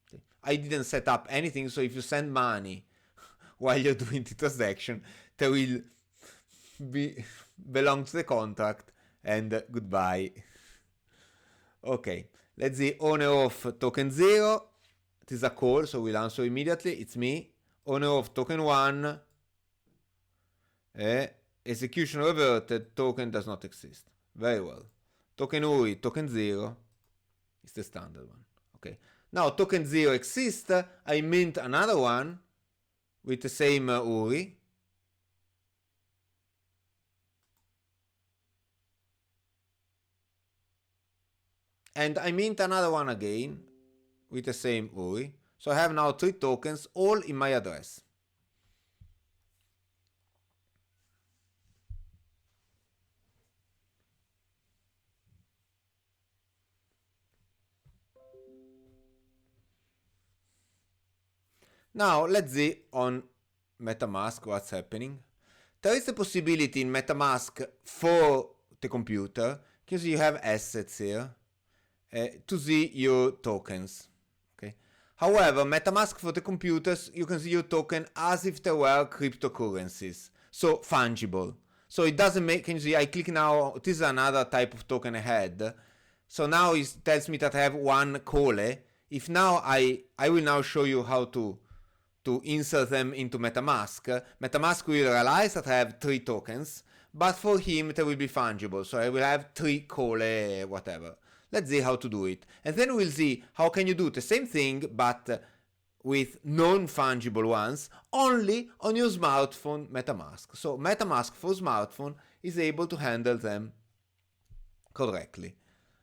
Okay. I didn't set up anything, so if you send money while you're doing the transaction, they will belong to the contract, and goodbye. Okay, let's see, owner of token 0. It is a call, so we'll answer immediately. It's me. Owner of token 1. Execution reverted. Token does not exist. Very well. Token URI, token 0 is the standard one. Okay. Now token 0 exists. I mint another one with the same URI. And I mint another one again with the same URI. So I have now 3 tokens, all in my address. Now let's see on Metamask what's happening. There is a possibility in Metamask for the computer, because you have assets here, to see your tokens. Okay. However, Metamask for the computers, you can see your token as if they were cryptocurrencies, so fungible. So it doesn't make, can you see, I click now, this is another type of token I had. So now it tells me that I have one cole. If now I will now show you how to insert them into Metamask. Metamask will realize that I have 3 tokens, but for him they will be fungible. So I will have 3 cole whatever. Let's see how to do it. And then we'll see how can you do the same thing, but with non-fungible ones, only on your smartphone Metamask. So Metamask for smartphone is able to handle them correctly.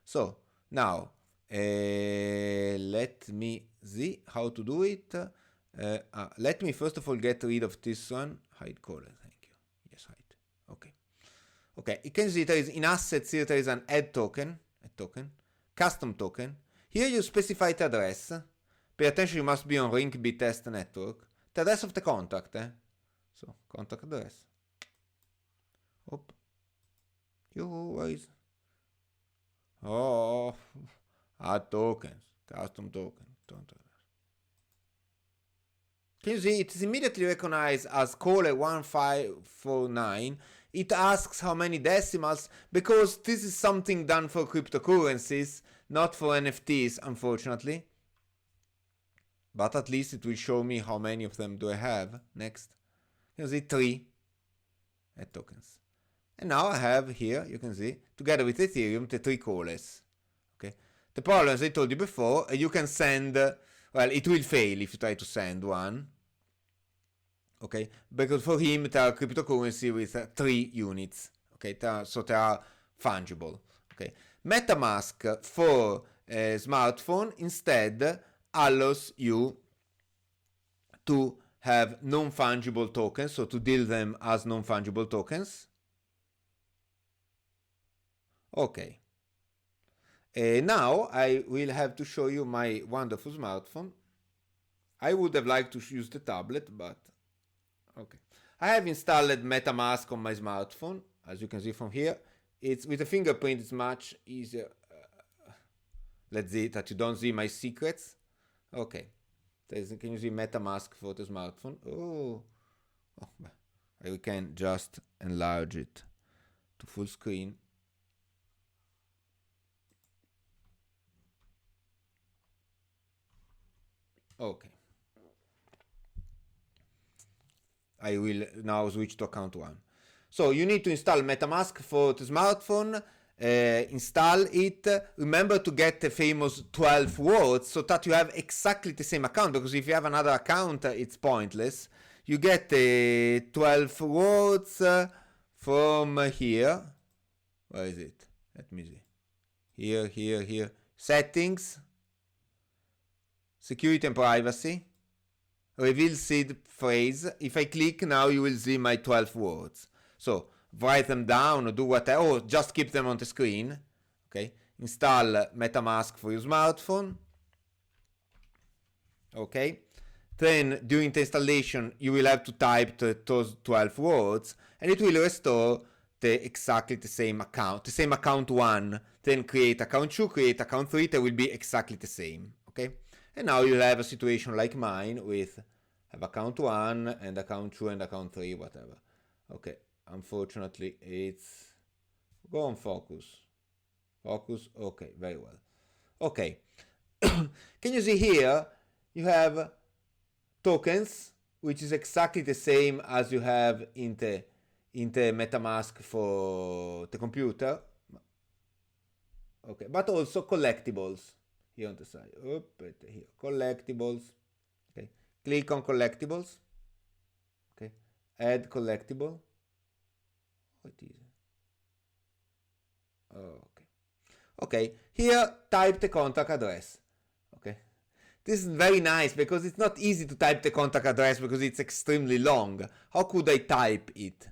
So now, let me see how to do it. Let me first of all get rid of this one. Hide caller, thank you. Yes, hide. Okay. Okay, you can see there is in assets here, there is an add token, custom token. Here you specify the address. Pay attention, you must be on Ring-B test network. The address of the contract, So, contract address. Oop. Where is? Oh, add tokens, custom token. Can you see it is immediately recognized as caller 1549. It asks how many decimals, because this is something done for cryptocurrencies, not for NFTs, unfortunately. But at least it will show me how many of them do I have. Next. You can see 3 tokens. And now I have here, you can see, together with Ethereum, the 3 callers. Okay. The problem, as I told you before, you can send, well, it will fail if you try to send one. Okay, because for him they are cryptocurrency with 3 units. Okay, so they are fungible. Okay, Metamask for smartphone instead allows you to have non-fungible tokens, so to deal them as non-fungible tokens. Okay. Now I will have to show you my wonderful smartphone. I would have liked to use the tablet, but okay. I have installed Metamask on my smartphone. As you can see from here, it's with a fingerprint. It's much easier. Let's see that you don't see my secrets. Okay. Can you see Metamask for the smartphone? Oh, we can just enlarge it to full screen. Okay. I will now switch to account 1. So you need to install Metamask for the smartphone, install it. Remember to get the famous 12 words so that you have exactly the same account, because if you have another account, it's pointless. You get the 12 words from here. Where is it? Let me see. Here. Settings, security and privacy. Reveal seed phrase. If I click now, you will see my 12 words. So write them down or do whatever, or just keep them on the screen. Okay, install Metamask for your smartphone. Okay, then during the installation you will have to type those 12 words, and it will restore exactly the same account 1, then create account 2, create account 3, they will be exactly the same. Okay, and now you'll have a situation like mine with have account 1 and account 2 and account 3, whatever. Okay, unfortunately it's go on focus. Okay, very well. Okay, can you see here you have tokens, which is exactly the same as you have in the MetaMask for the computer. Okay, but also collectibles here on the side. Here, collectibles. Okay, click on collectibles. Okay, add collectible. What is it? Okay. Okay, here type the contact address. Okay, this is very nice because it's not easy to type the contact address because it's extremely long. How could I type it?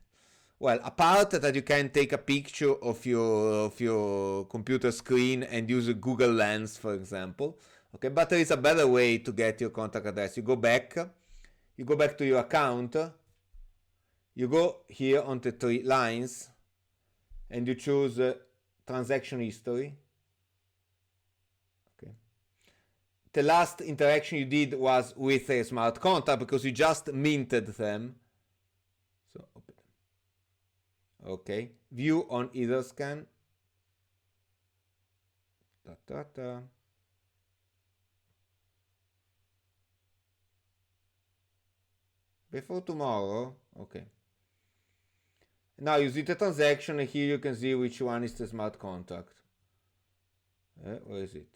Well, apart that you can take a picture of your computer screen and use a Google Lens, for example. Okay, but there is a better way to get your contact address. You go back to your account. You go here on the 3 lines, and you choose transaction history. Okay. The last interaction you did was with a smart contract because you just minted them. So open. Okay, view on Etherscan. Before tomorrow. Okay. Now you see the transaction, and here you can see which one is the smart contract. Where is it?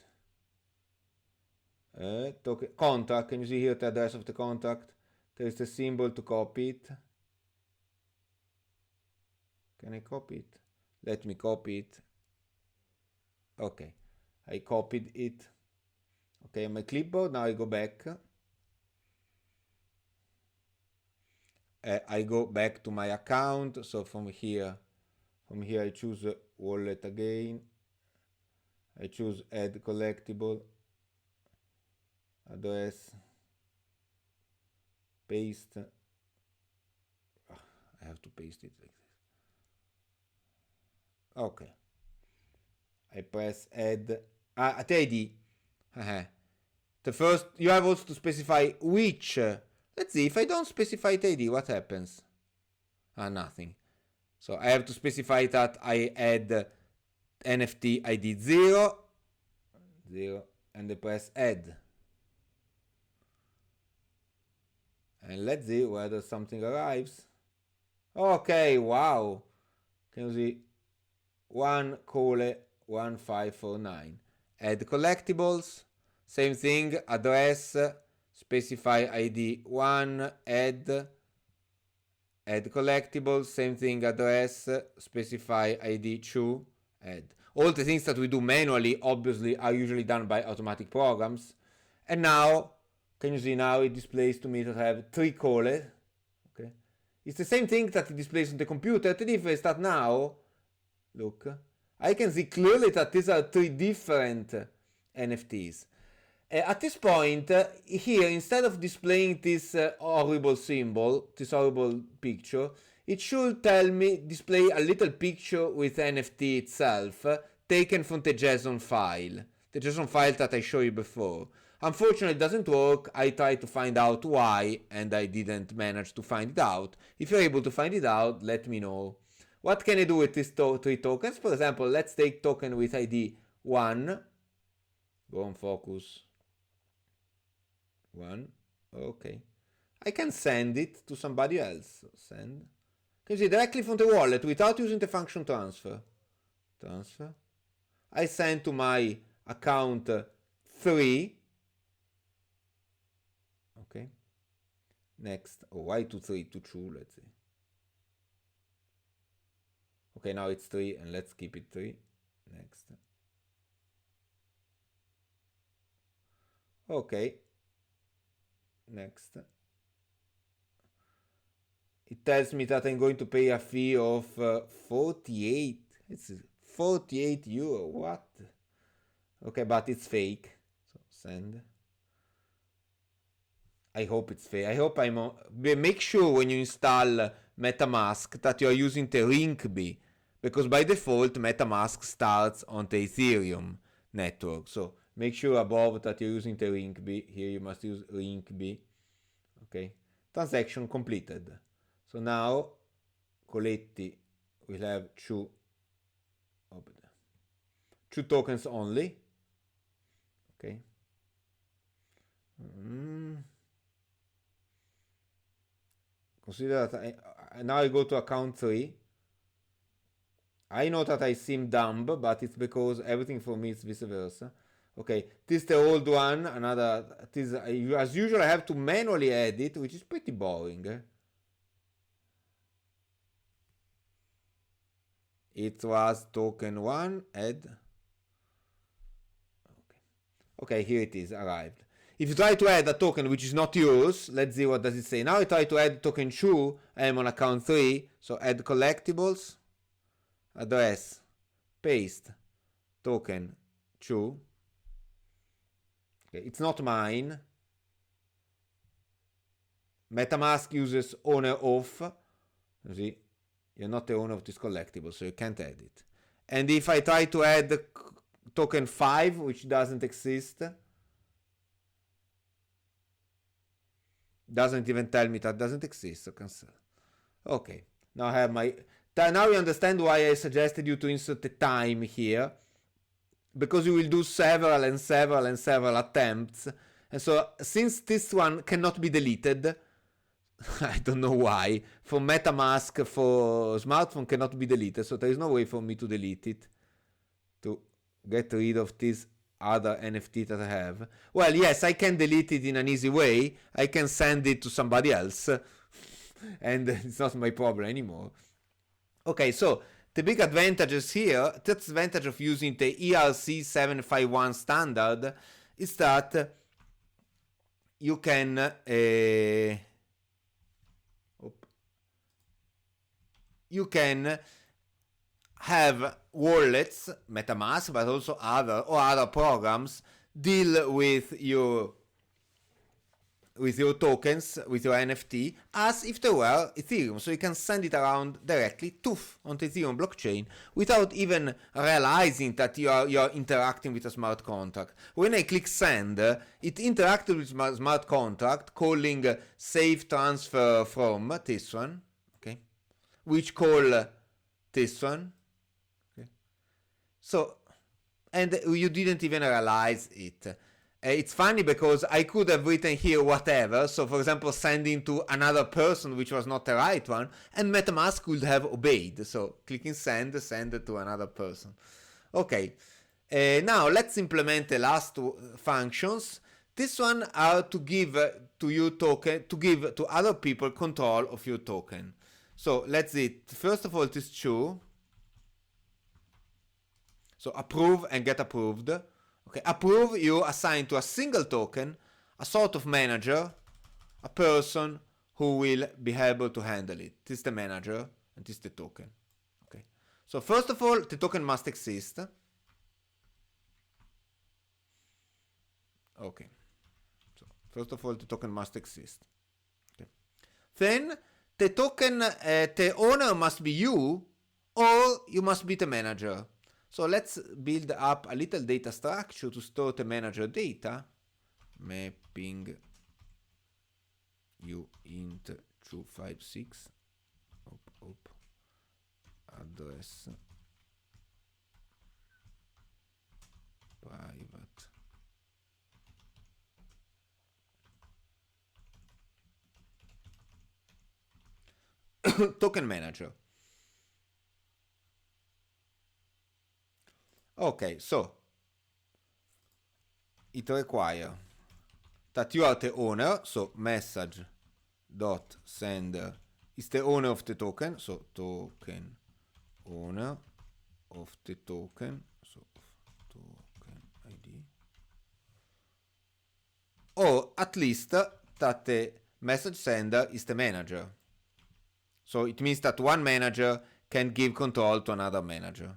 Contract. Can you see here the address of the contract? There is the symbol to copy it. Can I copy it? Let me copy it. Okay, I copied it. Okay, on my clipboard. Now I go back. I go back to my account. So from here I choose wallet again. I choose add collectible, address, paste. I have to paste it like this. Okay. I press add. At ID. The first, you have also to specify which. Let's see, if I don't specify the ID, what happens? Nothing. So I have to specify that I add NFT ID 0, and I press add. And let's see whether something arrives. Okay, wow. Can you see? 1:1549. Add collectibles. Same thing, address, specify ID 1, add collectibles, same thing, address, specify ID 2, add. All the things that we do manually, obviously, are usually done by automatic programs. And now, can you see now it displays to me that I have 3 called. Okay, it's the same thing that it displays on the computer. The difference is that now, look, I can see clearly that these are 3 different NFTs. At this point, here, instead of displaying this horrible symbol, this horrible picture, it should display a little picture with NFT itself, taken from the JSON file that I showed you before. Unfortunately, it doesn't work. I tried to find out why, and I didn't manage to find it out. If you're able to find it out, let me know. What can I do with these 3 tokens? For example, let's take token with ID 1. Go on focus. 1. Okay. I can send it to somebody else. Send. Can you see directly from the wallet without using the function transfer. Transfer. I send to my account 3. Okay. Next. Oh, why to 3? To 2, let's see. Okay, now it's 3, and let's keep it 3. Next. Okay. Next. it tells me that I'm going to pay a fee of 48. It's 48 euro. What? Okay, but it's fake. So send. I hope it's fake. I hope I'm on. Make sure when you install Metamask that you are using the link B, because by default Metamask starts on the Ethereum network. So make sure above that you're using the link B. Here you must use link B. Okay. Transaction completed. So now Coletti will have two tokens only. Okay. Consider that now I go to account 3. I know that I seem dumb, but it's because everything for me is vice versa. Okay, this is the old one. Another, this, as usual, I have to manually edit, which is pretty boring. It was token 1, add. Okay, here it is, arrived. If you try to add a token which is not yours, let's see what does it say. Now I try to add token 2, I'm on account 3, so add collectibles, address, paste, token 2. Okay, it's not mine. Metamask uses owner of. You see, you're not the owner of this collectible, so you can't add it. And if I try to add token 5, which doesn't exist, doesn't even tell me that doesn't exist, so cancel. Okay, now I have my. Now you understand why I suggested you to insert the time here, because you will do several and several and several attempts. And so since this one cannot be deleted, I don't know why, for MetaMask for smartphone cannot be deleted, so there is no way for me to delete it, to get rid of this other NFT that I have. Well, yes, I can delete it in an easy way. I can send it to somebody else and it's not my problem anymore. Okay, so the big advantages here, the advantage of using the ERC 751 standard is that you can have wallets, MetaMask, but also other programs deal with your tokens, with your NFT, as if they were Ethereum. So you can send it around directly on the Ethereum blockchain without even realizing that you are interacting with a smart contract. When I click send, it interacted with my smart contract, calling save transfer from this one, okay, which call this one. So, and you didn't even realize it. It's funny because I could have written here whatever, so for example sending to another person which was not the right one, and MetaMask would have obeyed. So clicking send it to another person. Okay, now let's implement the last two functions. This one are to give to your token, to give to other people control of your token. So let's see, first of all it is true. So approve and get approved. Okay, approve, you assign to a single token a sort of manager, a person who will be able to handle it. This is the manager and this is the token. Okay. So first of all, the token must exist. Okay. So first of all, the token must exist. Okay. Then the token, the owner must be you, or you must be the manager. So let's build up a little data structure to store the manager data. Mapping you int 256. Address. Private. Token manager. Okay, so it requires that you are the owner, so message dot sender is the owner of the token, so token owner of the token, so token ID, or at least that the message sender is the manager. So it means that one manager can give control to another manager.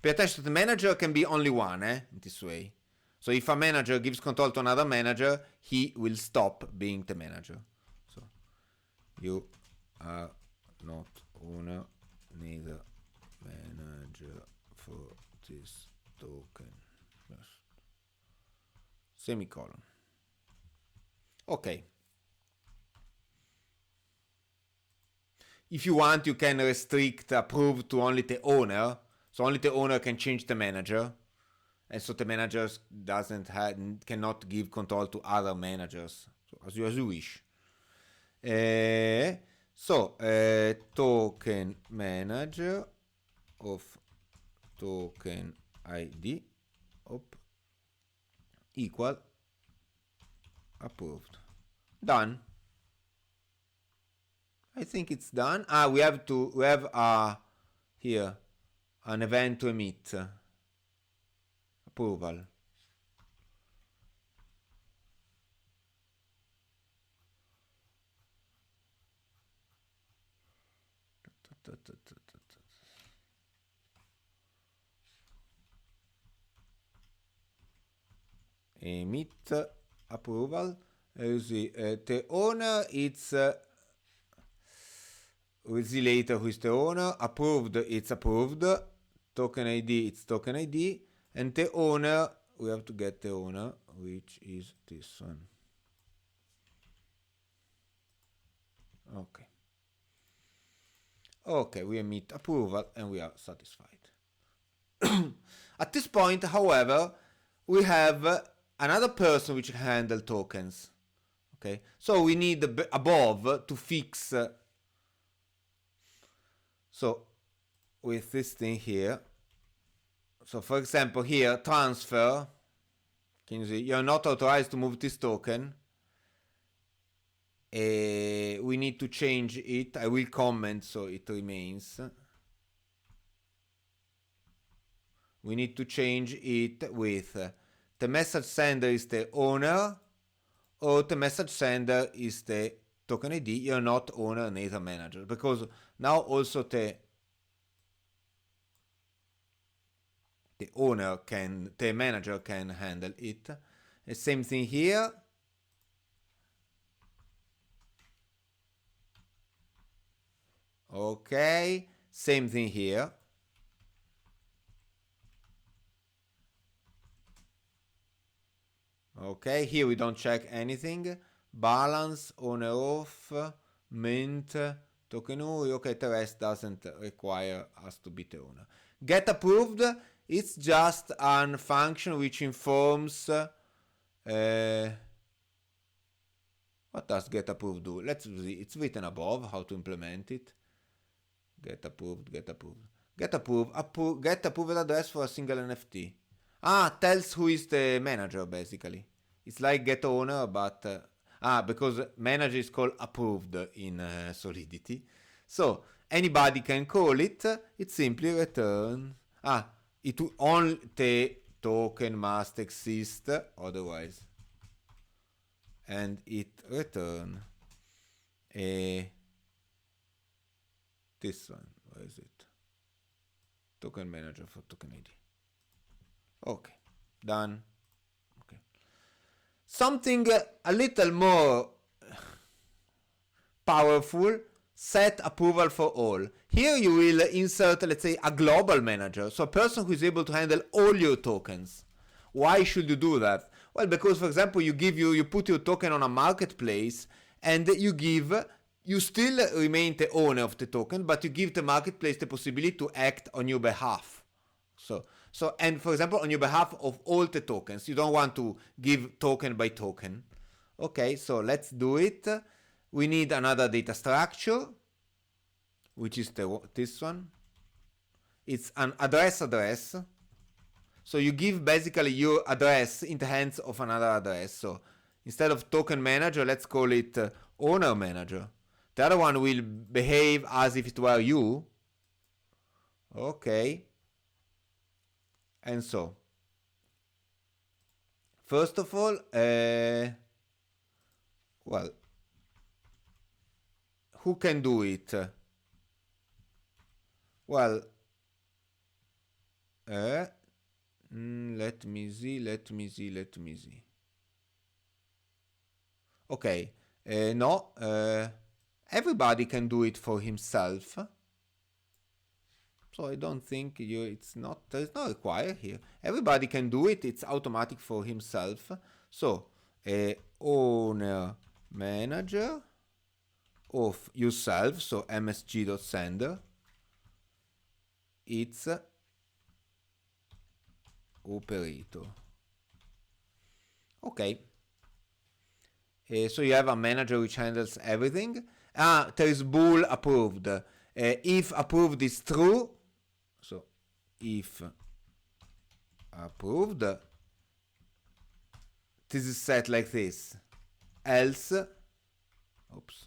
Pay attention, the manager can be only one, in this way. So if a manager gives control to another manager, he will stop being the manager. So you are not owner, neither manager for this token. Yes. Semicolon. Okay. If you want, you can restrict approve to only the owner. So only the owner can change the manager. And so the manager cannot give control to other managers. So as you wish. Token manager of token ID equal approved. Done. I think it's done. We have here an event to emit approval. Emit approval. The owner, we'll see later who is the owner. Approved, it's approved. Token ID, it's token ID. And the owner, we have to get the owner, which is this one. Okay. Okay, we emit approval and we are satisfied. At this point, however, we have another person which can handle tokens. Okay, so we need above to fix. So with this thing here. So for example, here transfer. Can you see? You're not authorized to move this token. We need to change it. I will comment so it remains. We need to change it with the message sender is the owner, or the message sender is the token ID. You're not owner, neither manager, because now also the manager can handle it. The same thing here. Okay, same thing here. Okay, here we don't check anything. Balance, owner off, mint, token UI. Okay, the rest doesn't require us to be the owner. Get approved, it's just a function which informs what does get approved do? Let's see, it's written above how to implement it. Get approved, get approved. Get approved address for a single NFT. Tells who is the manager basically. It's like get owner, but because manager is called approved in Solidity. So anybody can call it. It simply returns. Only the token must exist otherwise, and it return this one. Where is it? Token manager for token ID. Okay, done. Okay. Something a little more powerful, set approval for all. Here you will insert, let's say, a global manager, so a person who is able to handle all your tokens. Why should you do that? Well, because for example, you put your token on a marketplace, and you still remain the owner of the token, but you give the marketplace the possibility to act on your behalf. And for example, on your behalf of all the tokens, you don't want to give token by token. Okay, so let's do it. We need another data structure, which is this one. It's an address. So you give basically your address in the hands of another address. So instead of token manager, let's call it owner manager. The other one will behave as if it were you. Okay. And so, first of all, who can do it? Well, let me see. Okay, no, everybody can do it for himself. So I don't think there's no require here. Everybody can do it, it's automatic for himself. So, owner manager of yourself, so msg.sender, it's operator. Okay. So you have a manager which handles everything. There is bool approved. If approved is true, so if approved, this is set like this. Else, oops.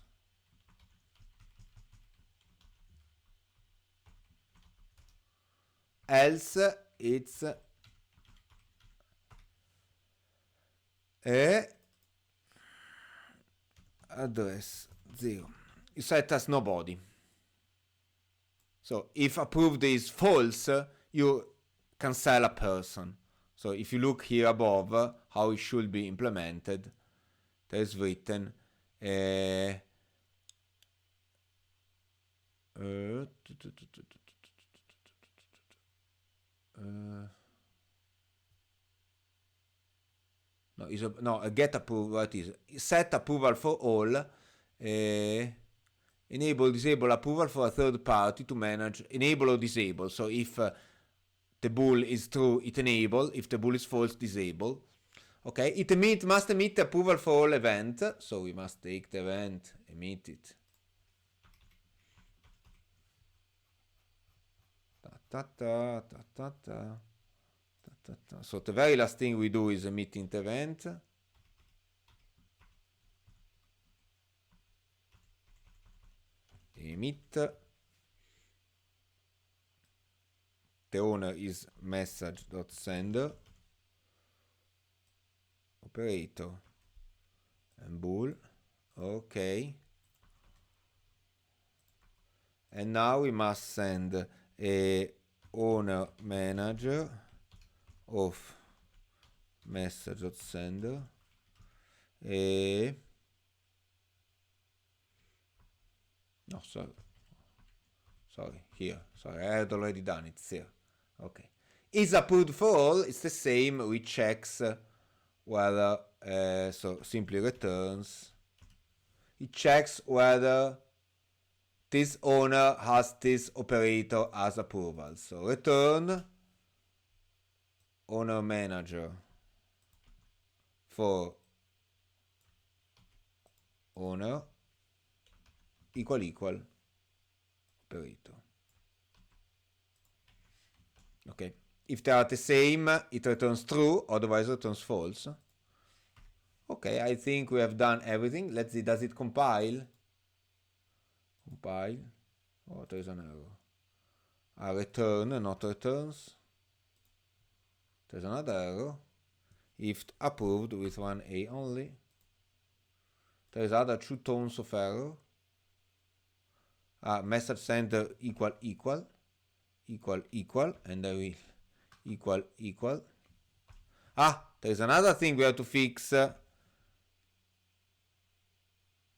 Else it's address 0. You set as nobody. So if approved is false, you cancel a person. So if you look here above how it should be implemented, there is written a get approval. What is set approval for all? Enable, disable approval for a third party to manage. Enable or disable. So if the bool is true, it enable. If the bool is false, disable. Okay, it must emit approval for all event. So we must take the event, emit it. So the very last thing we do is emit int event. Emit. The owner is message.sender. Operator and bool. Okay. And now we must send a owner manager of message.sender. No, sorry, here. Sorry, I had already done it. Here. Okay. Is approved for all. It's the same. We checks whether, so simply returns. It checks whether this owner has this operator as approval. So return owner manager for owner equal operator. Okay. If they are the same, it returns true, otherwise returns false. Okay, I think we have done everything. Let's see, does it compile? Compile. Oh, there is an error. Return, not returns. There's another error. If approved with one A only. There is other 2 tones of error. Message sender equal, and I will equal. There is another thing we have to fix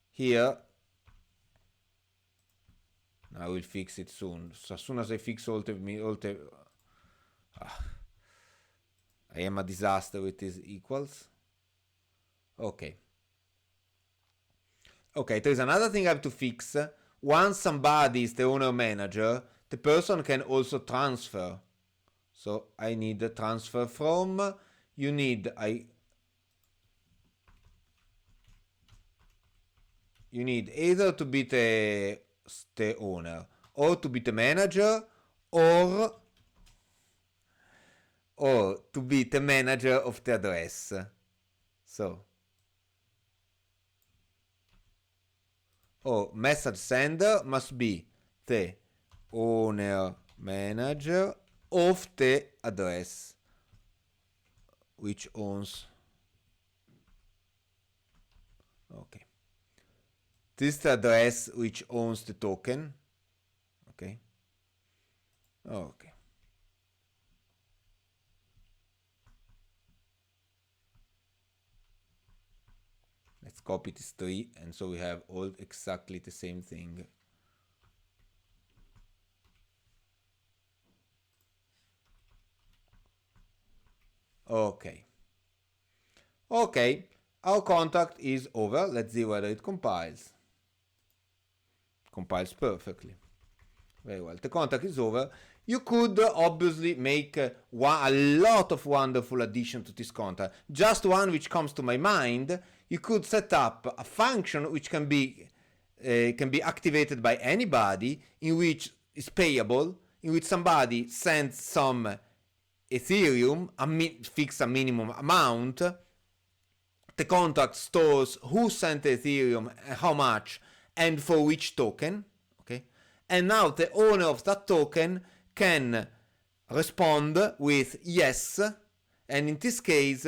here. I will fix it soon. So as soon as I fix all the I am a disaster with these equals. Okay, there is another thing I have to fix. Once somebody is the owner manager, the person can also transfer. So I need the transfer from. You need either to be the owner, or to be the manager, or to be the manager of the address. So, message sender must be the owner manager of the address which owns. Okay. This is the address which owns the token. Okay. Okay. Let's copy this tree, and so we have all exactly the same thing. Okay. Okay, our contract is over. Let's see whether it compiles. Compiles perfectly. Very well. The contract is over. You could obviously make a lot of wonderful additions to this contract. Just one which comes to my mind. You could set up a function which can be activated by anybody, in which is payable, in which somebody sends some Ethereum, fix a minimum amount. The contract stores who sent the Ethereum, how much, and for which token. Okay, and now the owner of that token can respond with yes, and in this case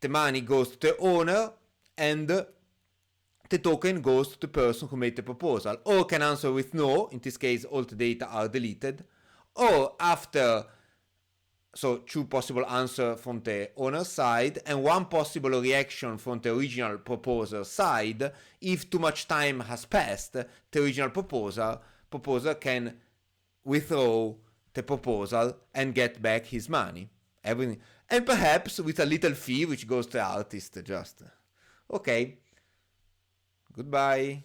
the money goes to the owner and the token goes to the person who made the proposal, or can answer with no. In this case all the data are deleted, or after, so two possible answers from the owner side and one possible reaction from the original proposer side. If too much time has passed, the original proposer can withdraw the proposal and get back his money. Everything, and perhaps with a little fee which goes to the artist. Just okay. Goodbye.